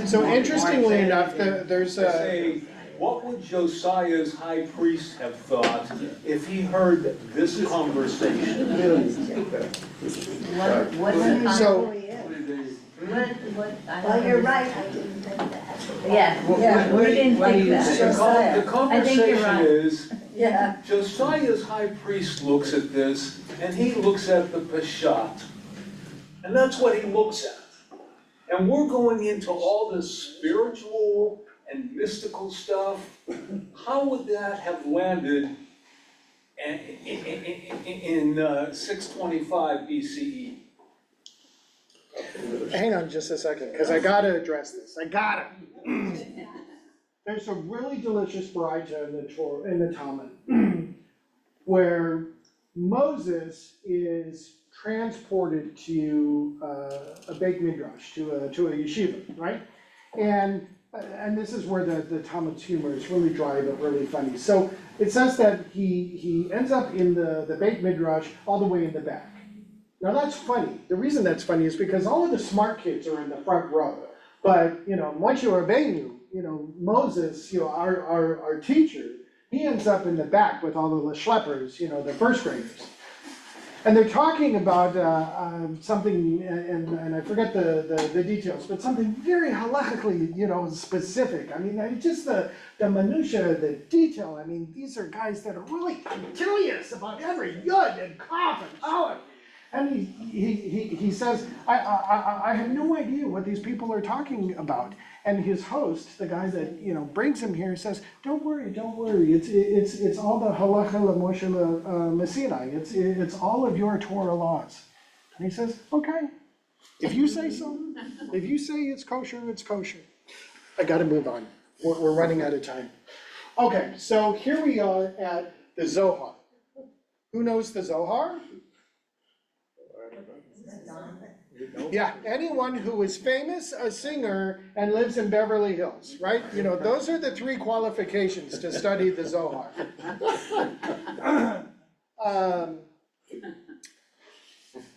So interestingly enough, there's a. What would Josiah's high priest have thought if he heard this conversation? Well, you're right, I didn't think that. Yeah, we didn't think that. The conversation is, Yeah. Josiah's high priest looks at this, and he looks at the Peshat. And that's what he looks at. And we're going into all this spiritual and mystical stuff. How would that have landed in 625 BCE? Hang on just a second, because I gotta address this, I gotta. There's a really delicious baraita in the Talmud, where Moses is transported to a Beit Midrash, to a yeshiva, right? And this is where the Talmud's humor is really dry but really funny. So it says that he ends up in the Beit Midrash all the way in the back. Now that's funny. The reason that's funny is because all of the smart kids are in the front row. But, Moshe Rabbeinu, Moses, our teacher, he ends up in the back with all the schleppers, the first graders. And they're talking about something, and I forget the details, but something very halachically, specific. I mean, just the minutia, the detail. I mean, these are guys that are really curious about every yud and kaf and aleph. And he says, I have no idea what these people are talking about. And his host, the guy that brings him here, says, don't worry. It's all the halacha l'Moshe Messinai. It's all of your Torah laws. And he says, okay, if you say so, if you say it's kosher, it's kosher. I got to move on. We're running out of time. Okay, so here we are at the Zohar. Who knows the Zohar? Yeah, anyone who is famous, a singer, and lives in Beverly Hills, right? Those are the three qualifications to study the Zohar.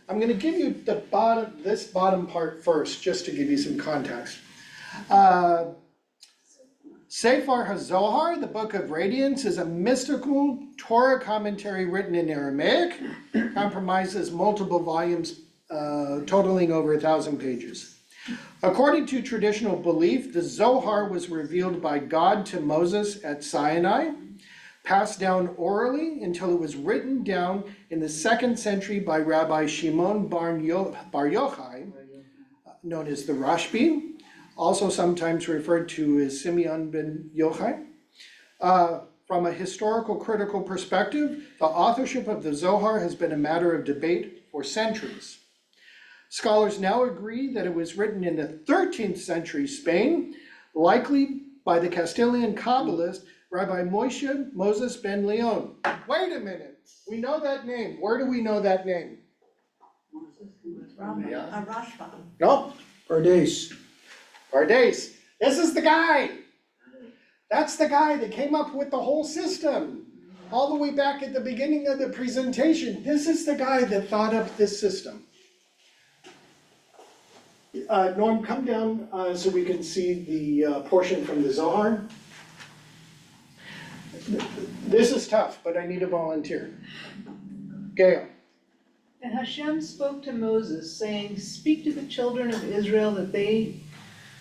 I'm gonna give you this bottom part first, just to give you some context. Sefer HaZohar, the Book of Radiance, is a mystical Torah commentary written in Aramaic, comprises multiple volumes totaling over 1,000 pages. According to traditional belief, the Zohar was revealed by God to Moses at Sinai, passed down orally until it was written down in the 2nd century by Rabbi Shimon Bar Yochai, known as the Rashbi, also sometimes referred to as Simeon ben Yochai. From a historical critical perspective, the authorship of the Zohar has been a matter of debate for centuries. Scholars now agree that it was written in the 13th century Spain, likely by the Castilian Kabbalist Rabbi Moshe Moses ben Leon. Wait a minute, we know that name. Where do we know that name? Rashba. No, Pardes. Pardes. This is the guy. That's the guy that came up with the whole system. All the way back at the beginning of the presentation, this is the guy that thought up this system. Norm, come down so we can see the portion from the Zohar. This is tough, but I need a volunteer. Gail. And Hashem spoke to Moses, saying, speak to the children of Israel that they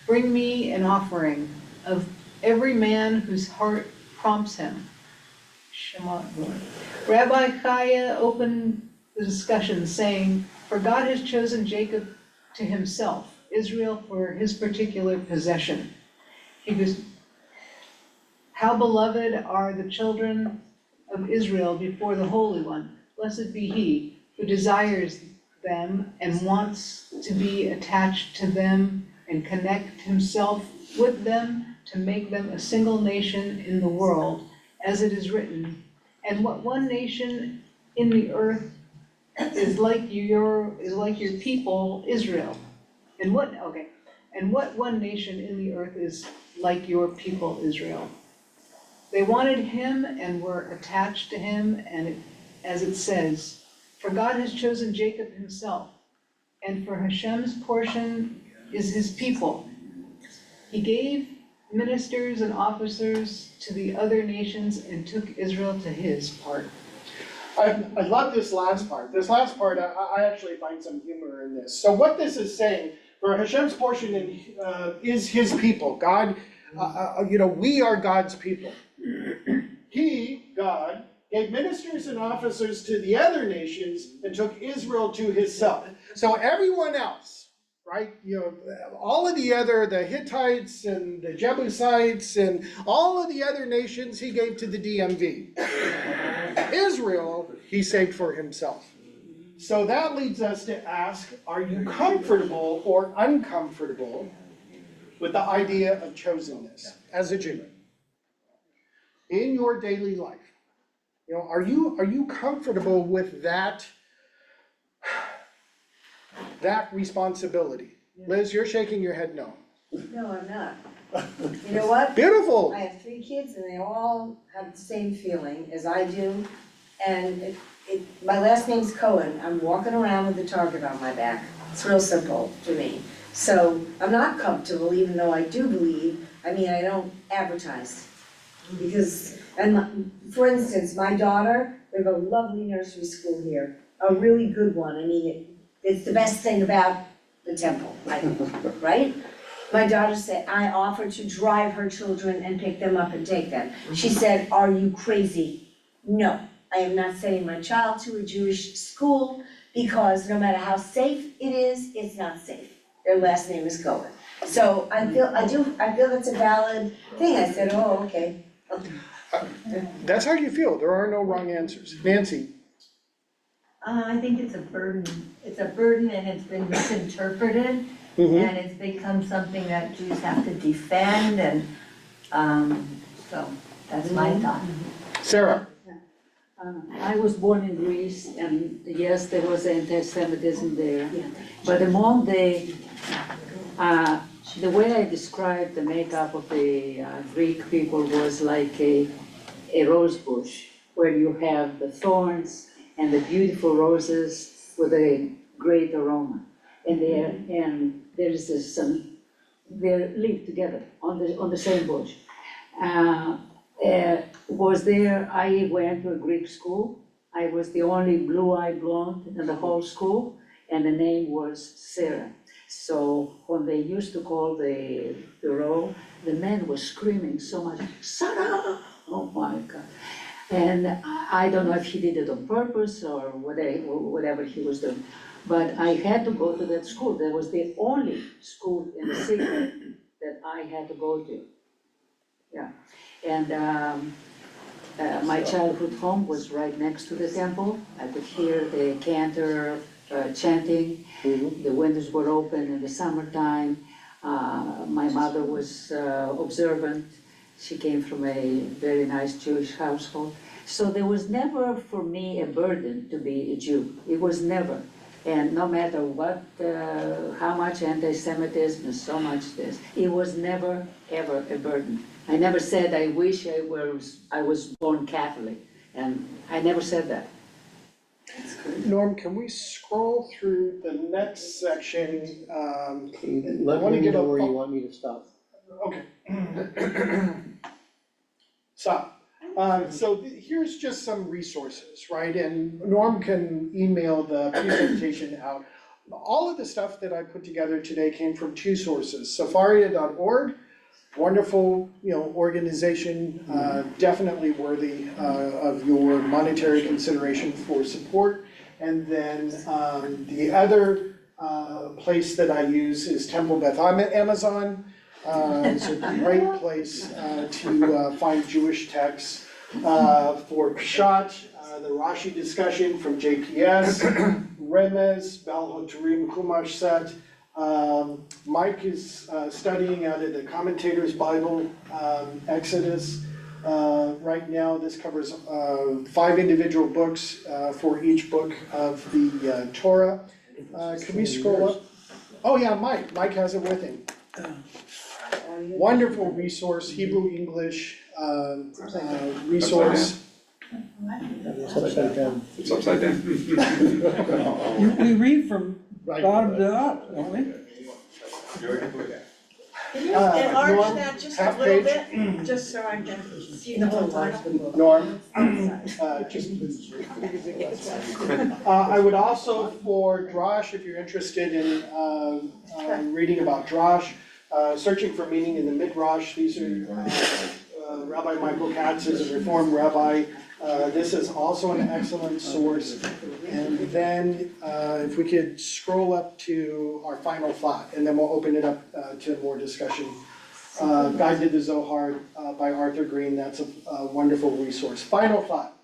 bring me an offering of every man whose heart prompts him. Shema. Rabbi Chaya opened the discussion, saying, for God has chosen Jacob to himself, Israel for his particular possession. He goes, how beloved are the children of Israel before the Holy One. Blessed be he who desires them and wants to be attached to them and connect himself with them to make them a single nation in the world, as it is written. And what one nation in the earth is like your people, Israel. And what one nation in the earth is like your people, Israel. They wanted him and were attached to him, and as it says, for God has chosen Jacob himself, and for Hashem's portion is his people. He gave ministers and officers to the other nations and took Israel to his part. I love this last part. This last part, I actually find some humor in this. So what this is saying, for Hashem's portion is his people. God, we are God's people. God, gave ministers and officers to the other nations, and took Israel to himself. So everyone else, right, all of the Hittites and the Jebusites and all of the other nations he gave to the DMV. Israel, he saved for himself. So that leads us to ask, are you comfortable or uncomfortable with the idea of chosenness as a Jew in your daily life? Are you comfortable with that responsibility? Liz, you're shaking your head no. No, I'm not. You know what? Beautiful. I have 3 kids and they all have the same feeling as I do. And my last name's Cohen. I'm walking around with a target on my back. It's real simple to me. So I'm not comfortable, even though I do believe, I don't advertise. Because, for instance, my daughter, we have a lovely nursery school here, a really good one. It's the best thing about the temple, I think, right? My daughter said, I offered to drive her children and pick them up and take them. She said, are you crazy? No, I am not sending my child to a Jewish school because no matter how safe it is, it's not safe. Their last name is Cohen. So I feel that's a valid thing. I said, oh, okay. That's how you feel. There are no wrong answers. Nancy? I think it's a burden. It's a burden and it's been misinterpreted. Mm-hmm. And it's become something that Jews have to defend and, so that's my thought. Sarah? I was born in Greece and yes, there was anti-Semitism there. But among the way I described the makeup of the Greek people was like a rose bush, where you have the thorns and the beautiful roses with a great aroma. And there is this, they live together on the same bush. I went to a Greek school. I was the only blue-eyed blonde in the whole school, and the name was Sarah. So when they used to call the roll, the man was screaming so much, Sarah! Oh my God. And I don't know if he did it on purpose or whatever he was doing. But I had to go to that school. That was the only school in the city that I had to go to. Yeah. And my childhood home was right next to the temple. I could hear the cantor chanting. Mm-hmm. The windows were open in the summertime. My mother was observant. She came from a very nice Jewish household. So there was never for me a burden to be a Jew. It was never. And no matter what, how much anti-Semitism and so much this, it was never, ever a burden. I never said, I wish I was born Catholic, and I never said that. Norm, can we scroll through the next section? Let me know where you want me to stop. Okay. Stop. So here's just some resources, right? And Norm can email the presentation out. All of the stuff that I put together today came from 2 sources. Safaria.org, wonderful, organization, definitely worthy of your monetary consideration for support. And then the other place that I use is Temple Beth Amazon. It's a great place to find Jewish texts for Peshat, the Rashi discussion from JPS, Remez, Balhotarim, Chumash Set. Mike is studying out of the Commentator's Bible, Exodus. Right now, this covers 5 individual books for each book of the Torah. Can we scroll up? Oh yeah, Mike has it with him. Wonderful resource, Hebrew, English resource. It's upside down. It's upside down. We read from bottom to up, don't we? Can you enlarge Norm, that just a half little page. bit, just so I can see the whole title? Norm, Oh, just I would also, for Drash, if you're interested in reading about Drash, searching for meaning in the Midrash, these are Rabbi Michael Katz is a Reformed rabbi, This is also an excellent source. And then if we could scroll up to our final thought, and then we'll open it up to more discussion. Guide to the Zohar by Arthur Green, that's a wonderful resource. Final thought.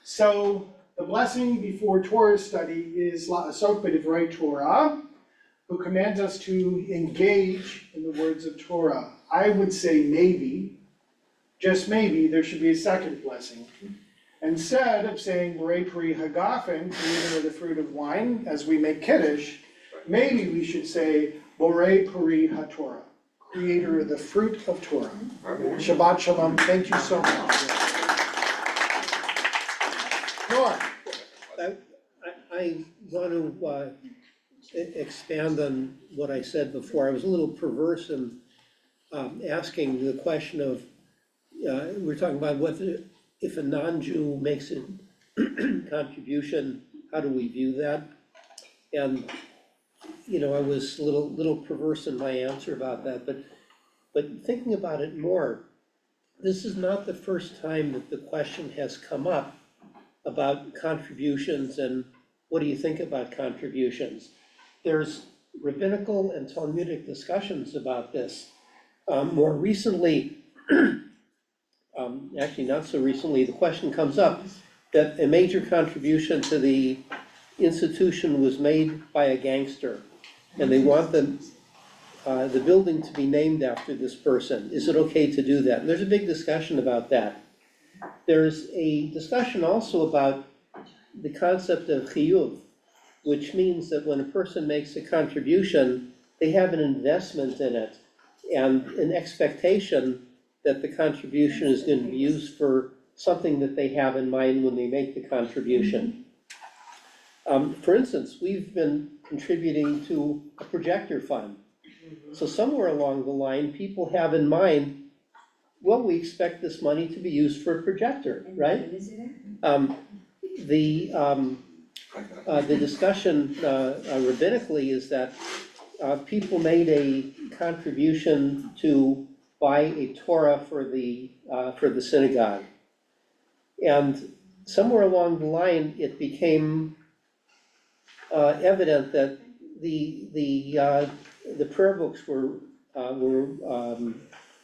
So the blessing before Torah study is La'asok b'divrei Torah, who commands us to engage in the words of Torah. I would say maybe, just maybe, there should be a second blessing. Instead of saying Borei Peri Hagafen, creator of the fruit of wine, as we make Kiddush, maybe we should say Borei Peri HaTorah, creator of the fruit of Torah. Shabbat Shalom, thank you so much. Nora. I want to expand on what I said before. I was a little perverse in asking the question of, we're talking about whether, if a non-Jew makes a contribution, how do we view that? And, you know, I was a little perverse in my answer about that, but thinking about it more, this is not the first time that the question has come up about contributions and what do you think about contributions? There's rabbinical and Talmudic discussions about this. More recently, actually not so recently, the question comes up that a major contribution to the institution was made by a gangster, and they want the building to be named after this person. Is it okay to do that? And there's a big discussion about that. There's a discussion also about the concept of chiyuv, which means that when a person makes a contribution, they have an investment in it and an expectation that the contribution is going to be used for something that they have in mind when they make the contribution. For instance, we've been contributing to a projector fund. So somewhere along the line, people have in mind, well, we expect this money to be used for a projector, right? The discussion rabbinically is that people made a contribution to buy a Torah for the synagogue. And somewhere along the line, it became evident that the prayer books were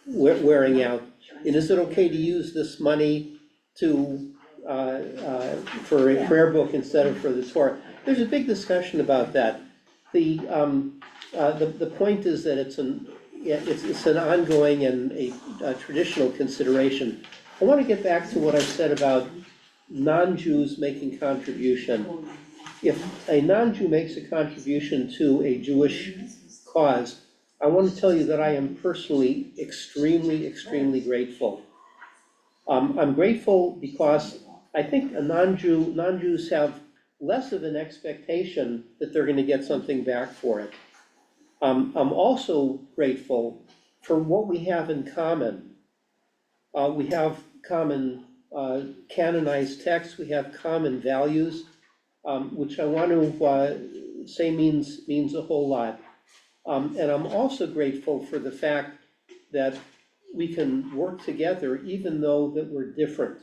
wearing out. And is it okay to use this money to for a prayer book instead of for the Torah? There's a big discussion about that. The point is that it's an ongoing and a traditional consideration. I want to get back to what I said about non-Jews making contribution. If a non-Jew makes a contribution to a Jewish cause, I want to tell you that I am personally extremely grateful. I'm grateful because I think non-Jews have less of an expectation that they're going to get something back for it. I'm also grateful for what we have in common. We have common canonized texts, we have common values, which I want to say means a whole lot. And I'm also grateful for the fact that we can work together even though that we're different.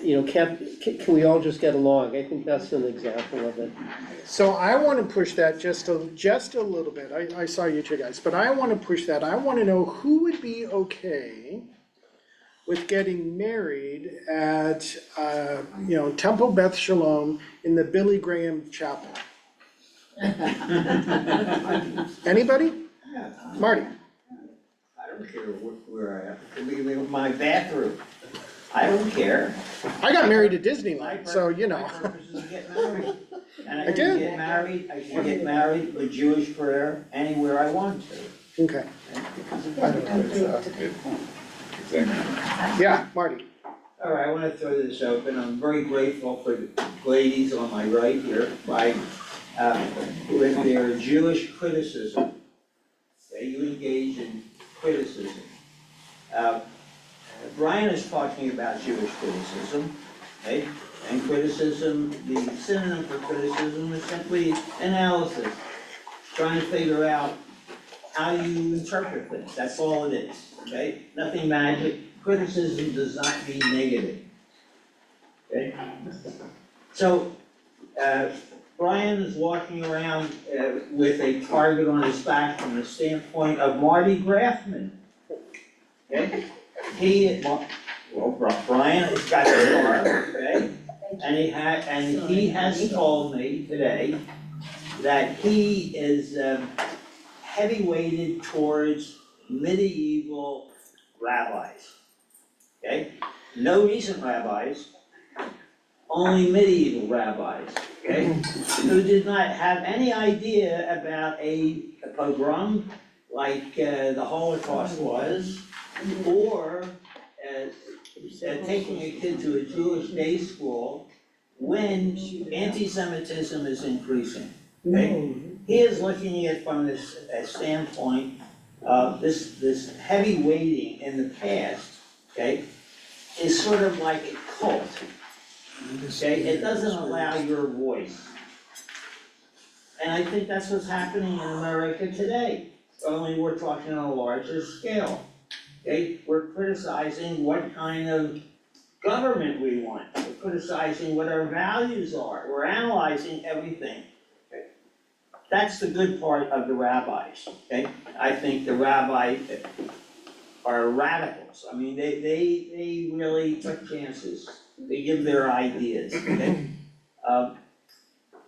You know, can we all just get along? I think that's an example of it. So I want to push that just a little bit. I saw you two guys, but I want to push that. I want to know who would be okay with getting married at, Temple Beth Sholom in the Billy Graham Chapel. Anybody? Marty? I don't care where I am, it could be my bathroom, I don't care. I got married at Disneyland, so you know. My purpose is to get married. And I I can did. get married with Jewish prayer anywhere I want to. Okay. Yeah, Marty. All right, I want to throw this open. I'm very grateful for the ladies on my right here with their Jewish criticism. Okay, you engage in criticism. Brian is talking about Jewish criticism, okay? And criticism, the synonym for criticism is simply analysis, trying to figure out how you interpret things. That's all it is, okay? Nothing magic, criticism does not mean negative. Okay? So, Brian is walking around with a target on his back from the standpoint of Marty Graffman. Okay? Brian has got a car, okay? And he has told me today that he is heavy-weighted towards medieval rabbis. Okay? No recent rabbis, only medieval rabbis, okay? Who did not have any idea about a pogrom like the Holocaust was, or taking a kid to a Jewish day school when anti-Semitism is increasing, okay? He is looking at it from this standpoint of this heavy weighting in the past, okay, is sort of like a cult, okay? It doesn't allow your voice. And I think that's what's happening in America today, only we're talking on a larger scale, okay? We're criticizing what kind of government we want. We're criticizing what our values are. We're analyzing everything. Okay? That's the good part of the rabbis, okay? I think the rabbis are radicals. I mean, they really took chances. They give their ideas, okay?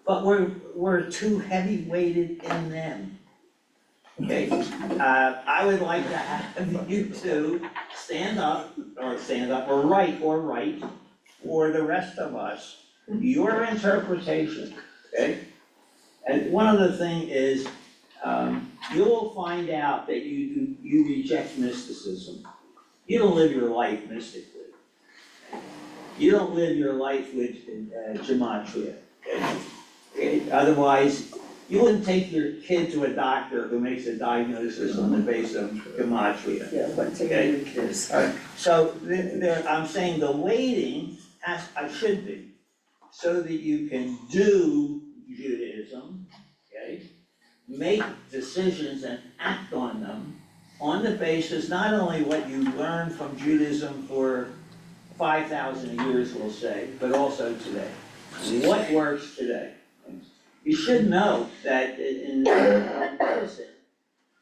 But we're too heavy-weighted in them, okay? I would like to have you two stand up, or write, for the rest of us, your interpretation, okay? And one other thing is, you will find out that you reject mysticism. You don't live your life mystically. You don't live your life with gematria, okay? Okay? Otherwise, you wouldn't take your kid to a doctor who makes a diagnosis on the basis of gematria. Yeah, but Okay. your kids. So I'm saying the weighting should be, so that you can do Judaism, okay? Make decisions and act on them on the basis not only what you learned from Judaism for 5,000 years, we'll say, but also today. What works today? You should know that in medicine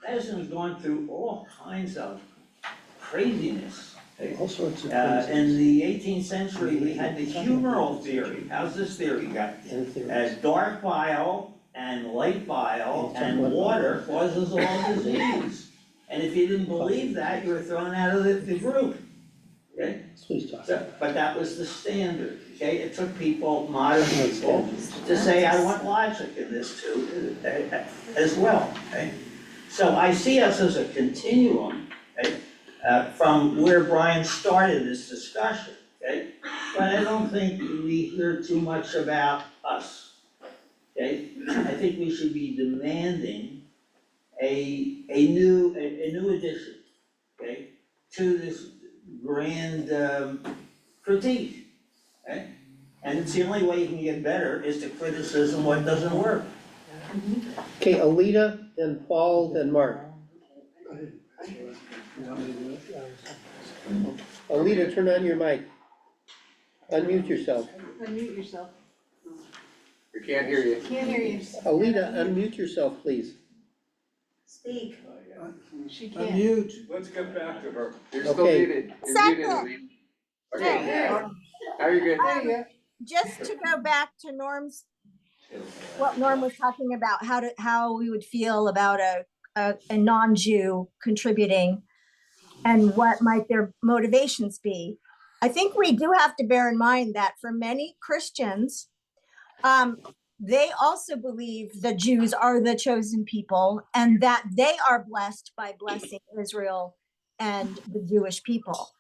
has gone through all kinds of craziness. All sorts of In the 18th century, we had the humoral theory. How's this theory got? As dark bile and light bile and water causes all disease. And if you didn't believe that, you were thrown out of the group. Okay? But that was the standard, okay? It took people, modern people, to say, I want logic in this too, as well, okay? So I see us as a continuum, okay? From where Brian started this discussion, okay? But I don't think we hear too much about us, okay? I think we should be demanding a new addition, okay, to this grand critique, okay? And it's the only way you can get better is to criticism what doesn't work. Okay, Alita, then Paul, then Mark. Alita, turn on your mic. Unmute yourself. Unmute yourself. We can't hear you. Can't hear you. Alita, unmute yourself, please. Speak. She can't. Unmute. Let's get back to her. You're still Okay. muted. You're muted, Second. Elise. Okay, now you're good. There you go. Just to go back to Norm's, what Norm was talking about, how we would feel about a non-Jew contributing and what might their motivations be. I think we do have to bear in mind that for many Christians, they also believe the Jews are the chosen people and that they are blessed by blessing Israel and the Jewish people.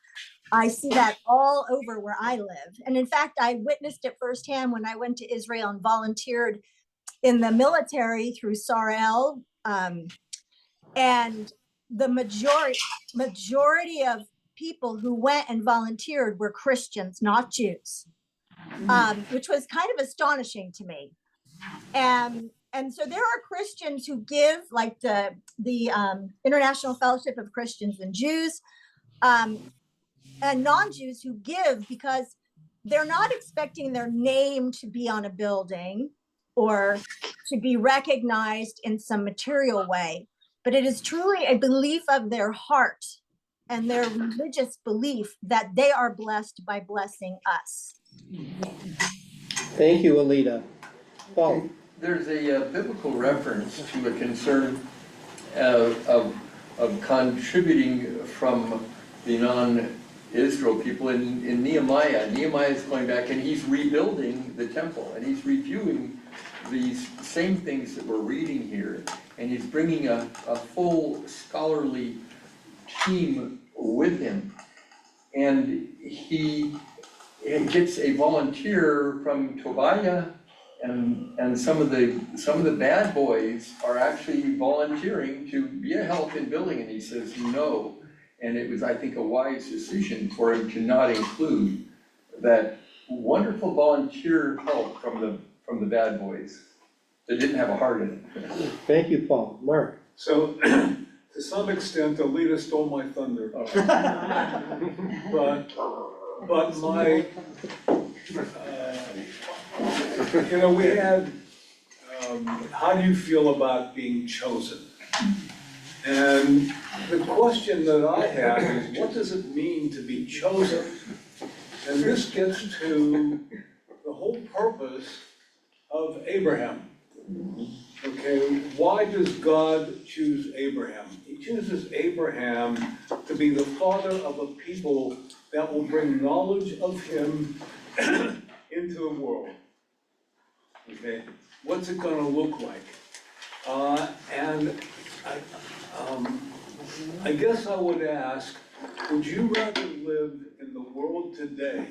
I see that all over where I live. And in fact, I witnessed it firsthand when I went to Israel and volunteered in the military through Sarel. And the majority of people who went and volunteered were Christians, not Jews, which was kind of astonishing to me. And so there are Christians who give, like the International Fellowship of Christians and Jews, and non-Jews who give because they're not expecting their name to be on a building or to be recognized in some material way, but it is truly a belief of their heart and their religious belief that they are blessed by blessing us. Thank you, Alita. Paul? There's a biblical reference to a concern of contributing from the non-Israel people in Nehemiah. Nehemiah is going back and he's rebuilding the temple, and he's reviewing these same things that we're reading here, and he's bringing a full scholarly team with him. And he gets a volunteer from Tobiah, and some of the bad boys are actually volunteering to be a help in building, and he says no. And it was, I think, a wise decision for him to not include that wonderful volunteer help from the bad boys that didn't have a heart in it. Thank you, Paul. Mark? So, to some extent, Alita stole my thunder. But my, we had, how do you feel about being chosen? And the question that I have is, what does it mean to be chosen? And this gets to the whole purpose of Abraham. Okay, why does God choose Abraham? He chooses Abraham to be the father of a people that will bring knowledge of him into the world. Okay, what's it gonna look like? And I guess I would ask, would you rather live in the world today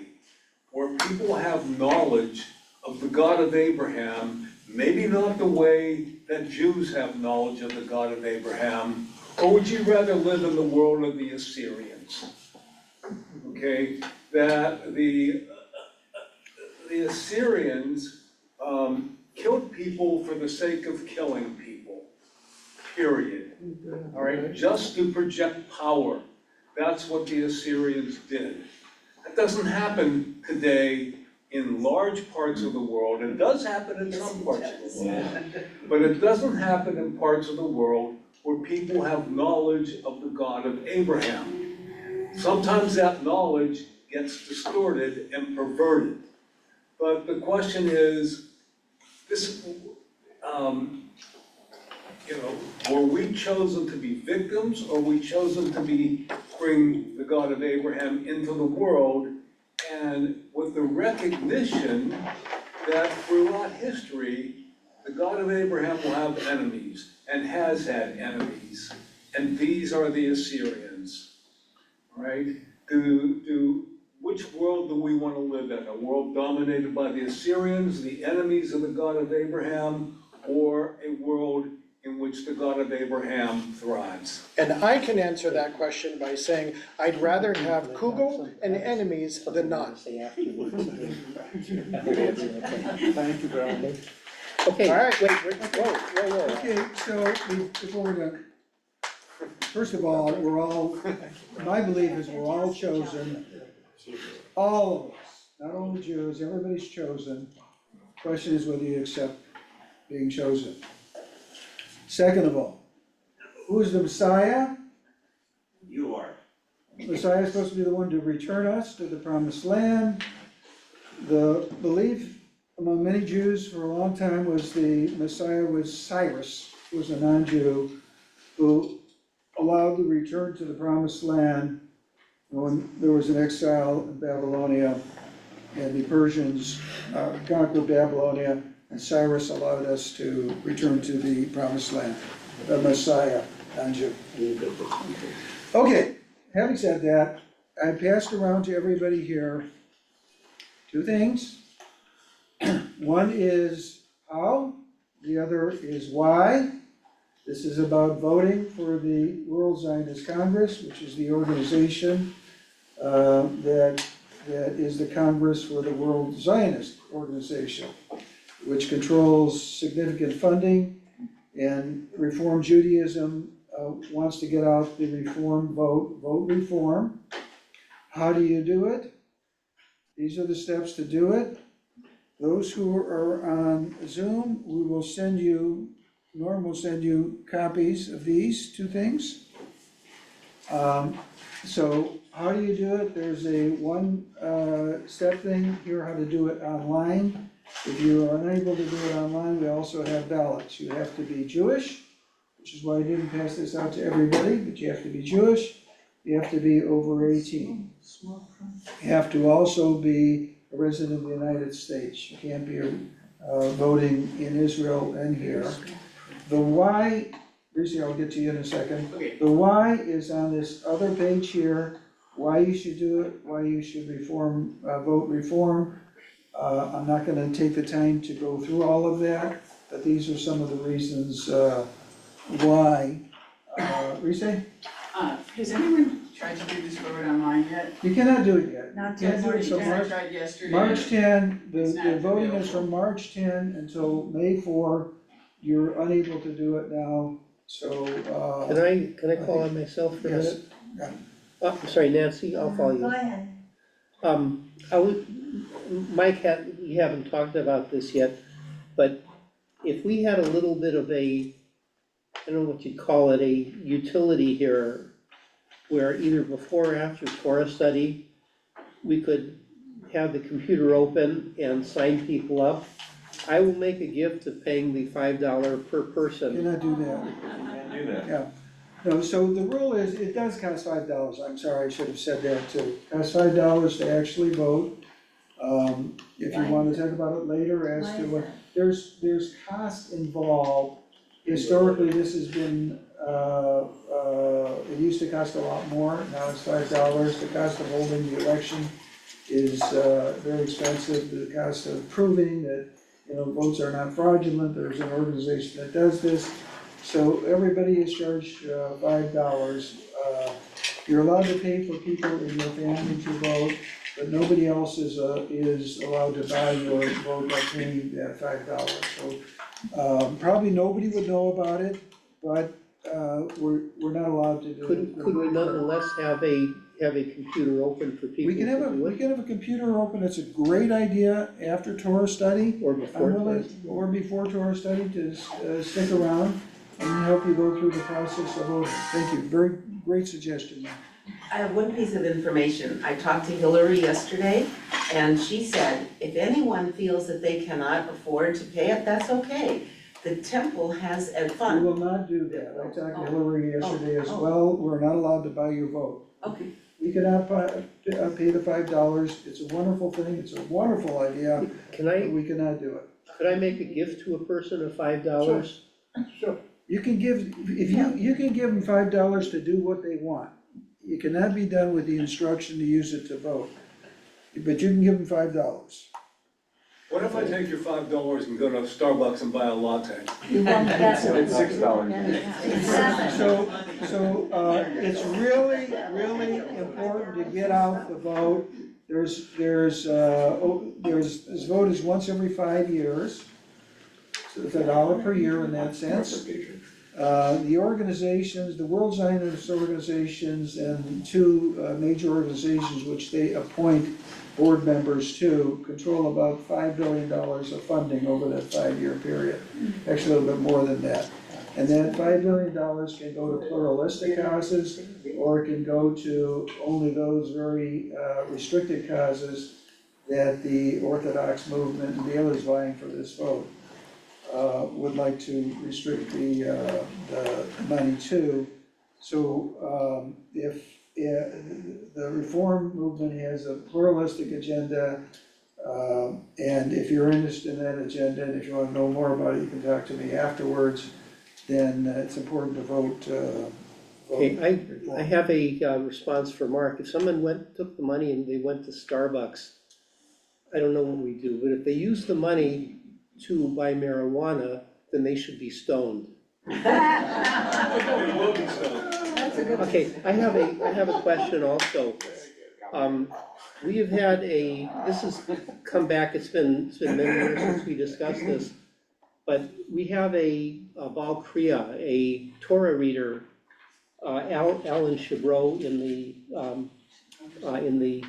where people have knowledge of the God of Abraham, maybe not the way that Jews have knowledge of the God of Abraham, or would you rather live in the world of the Assyrians? Okay, that the Assyrians killed people for the sake of killing people, period. All right, just to project power. That's what the Assyrians did. That doesn't happen today in large parts of the world. It does happen in some parts of the world, but it doesn't happen in parts of the world where people have knowledge of the God of Abraham. Sometimes that knowledge gets distorted and perverted. But the question is, this, were we chosen to be victims, or were we chosen to bring the God of Abraham into the world, and with the recognition that throughout history, the God of Abraham will have enemies, and has had enemies, and these are the Assyrians, right? Which world do we want to live in? A world dominated by the Assyrians, the enemies of the God of Abraham, or a world in which the God of Abraham thrives? And I can answer that question by saying, I'd rather have Kugel and enemies than not. Thank you, Brian. Okay, All right. wait, whoa. Okay, so before we're done, first of all, my belief is we're all chosen, all of us, not only Jews, everybody's chosen. Question is whether you accept being chosen. Second of all, who's the Messiah? You are. Messiah is supposed to be the one to return us to the promised land. The belief among many Jews for a long time was the Messiah was Cyrus, who was a non-Jew, who allowed the return to the promised land when there was an exile in Babylonia, and the Persians conquered Babylonia, and Cyrus allowed us to return to the promised land, the Messiah, non-Jew. Okay, having said that, I passed around to everybody here two things. One is how, the other is why. This is about voting for the World Zionist Congress, which is the organization that is the Congress for the World Zionist Organization, which controls significant funding, and Reform Judaism wants to get out the reform vote reform. How do you do it? These are the steps to do it. Those who are on Zoom, Norm will send you copies of these two things. So how do you do it? There's a step thing here, how to do it online. If you are unable to do it online, we also have ballots. You have to be Jewish, which is why I didn't pass this out to everybody, but you have to be Jewish. You have to be over 18. You have to also be a resident of the United States. You can't be voting in Israel and here. The why, Lucy, I'll get to you in a second. Okay. The why is on this other page here, why you should do it, why you should vote reform. I'm not gonna take the time to go through all of that, but these are some of the reasons why. Reese? Has anyone tried to do this vote online yet? You cannot do it yet. Not Can't do it till I March, tried yesterday. March 10, It's the not voting is available. from March 10 until May 4. You're unable to do it now, so, Can I call on myself for a yes. minute? Yeah. Oh, I'm sorry, Nancy, I'll follow you. Go ahead. Mike, we haven't talked about this yet, but if we had a little bit of I don't know what you'd call it, a utility here, where either before or after Torah study, we could have the computer open and sign people up. I will make a gift of paying the $5 per person. Cannot do that. Can't do that. Yeah. No, so the rule is, it does cost $5. I'm sorry, I should have said that too. It costs $5 to actually vote. If you want to talk about it later as to what, there's cost involved. Historically, this has been, it used to cost a lot more, now it's $5. The cost of holding the election is very expensive. The cost of proving that, votes are not fraudulent, there's an organization that does this. So everybody is charged $5. You're allowed to pay for people in your family to vote, but nobody else is allowed to buy your vote by paying that $5. So probably nobody would know about it, but we're not allowed to do it. Could we nonetheless have a computer open for people We can have a computer open, it's a great idea after Torah study. Or before I'm willing, or before Torah study, to stick around and help you go through the process of voting. Thank you, very great suggestion. I have one piece of information. I talked to Hillary yesterday, and she said, if anyone feels that they cannot afford to pay it, that's okay. The temple has a We fund. will not do that. I talked to Hillary yesterday as well. We're not allowed to buy your vote. Okay. We cannot pay the $5. It's a wonderful thing. It's a wonderful idea, but we cannot do it. Could I make a gift to a person of $5? Sure. You can give, you can give them $5 to do what they want. It cannot be done with the instruction to use it to vote. But you can give them $5. What if I take your $5 and go to Starbucks and buy a latte? You won't get it. It's $6. So, it's really, really important to get out the vote. This vote is once every 5 years. So it's $1 per year in that sense. The organizations, the World Zionist organizations and two major organizations which they appoint board members to control about $5 billion of funding over that 5-year period. Actually, a little bit more than that. And that $5 billion can go to pluralistic causes, or it can go to only those very restricted causes that the Orthodox movement and the others vying for this vote would like to restrict the money to. So if the reform movement has a pluralistic agenda, and if you're interested in that agenda, and if you want to know more about it, you can talk to me afterwards, then it's important to vote. Okay, I have a response for Mark. If someone took the money and they went to Starbucks, I don't know what we do, but if they use the money to buy marijuana, then they should be stoned. Okay, I have a question also. We have had this has come back, it's been many years since we discussed this, but we have a Baal Kriya, a Torah reader, Alan Shabro in the in the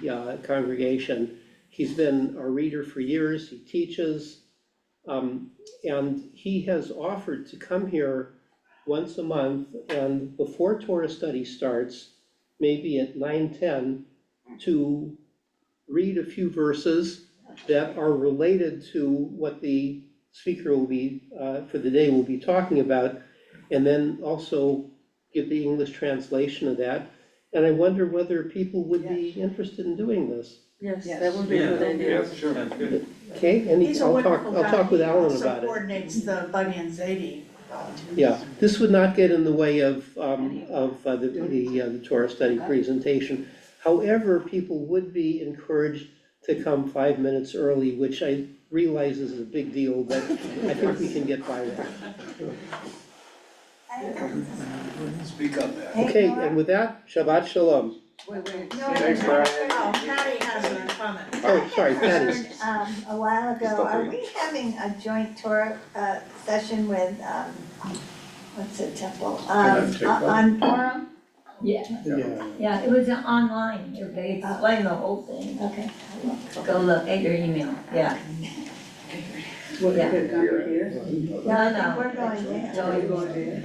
congregation. He's been our reader for years, he teaches, and he has offered to come here once a month, and before Torah study starts, maybe at 9:10, to read a few verses that are related to what the speaker will be, for the day will be talking about, and then also give the English translation of that. And I wonder whether people would be interested in doing this. Yes, Yes. that would be a good idea. Yeah, sure. Sounds good. Okay, and He's a I'll wonderful guy. talk with Alan He about also it. coordinates the Bunny and Zadie volunteers. Yeah, this would not get in the way of the Torah study presentation. However, people would be encouraged to come 5 minutes early, which I realize is a big deal, but I think we can get by that. Speak up, Beth. Okay, and with that, Shabbat Shalom. Thanks, Brian. Oh, Patty has a comment. Oh, sorry, Patty. A while ago, are we having a joint Torah session with, what's the temple? On Purim? Yeah, yeah, it was online, they explained the whole thing. Okay. Go look at your email, yeah. What, Yeah. you could come here? No, We're going there. no, Are you going there?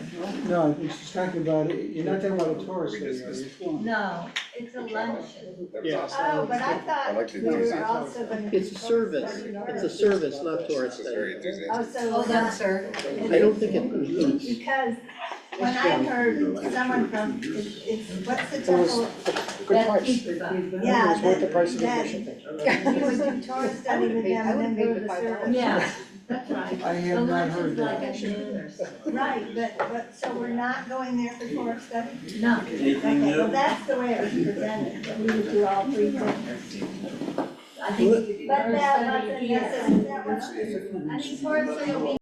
No, I think she's talking about, you're not talking about a Torah study, are you? no, it's a luncheon. Oh, but I thought we were also gonna. It's a service, it's a service, not Torah study. Oh, so. Hold on, sir. I don't think it includes. Because when I heard someone from, it's, what's the temple? Good price. Yeah, It's worth the price of that- admission. You would do Torah study with them and then go to the service. Yeah, that's right. I have not heard The lunch that. is like at noon or something. Right, but, so we're not going there for Torah study? No. Okay, well, that's the way it was presented, that we would do all three things. I think you could do But Torah that study wasn't here. necessary, that was, I think Torah study will be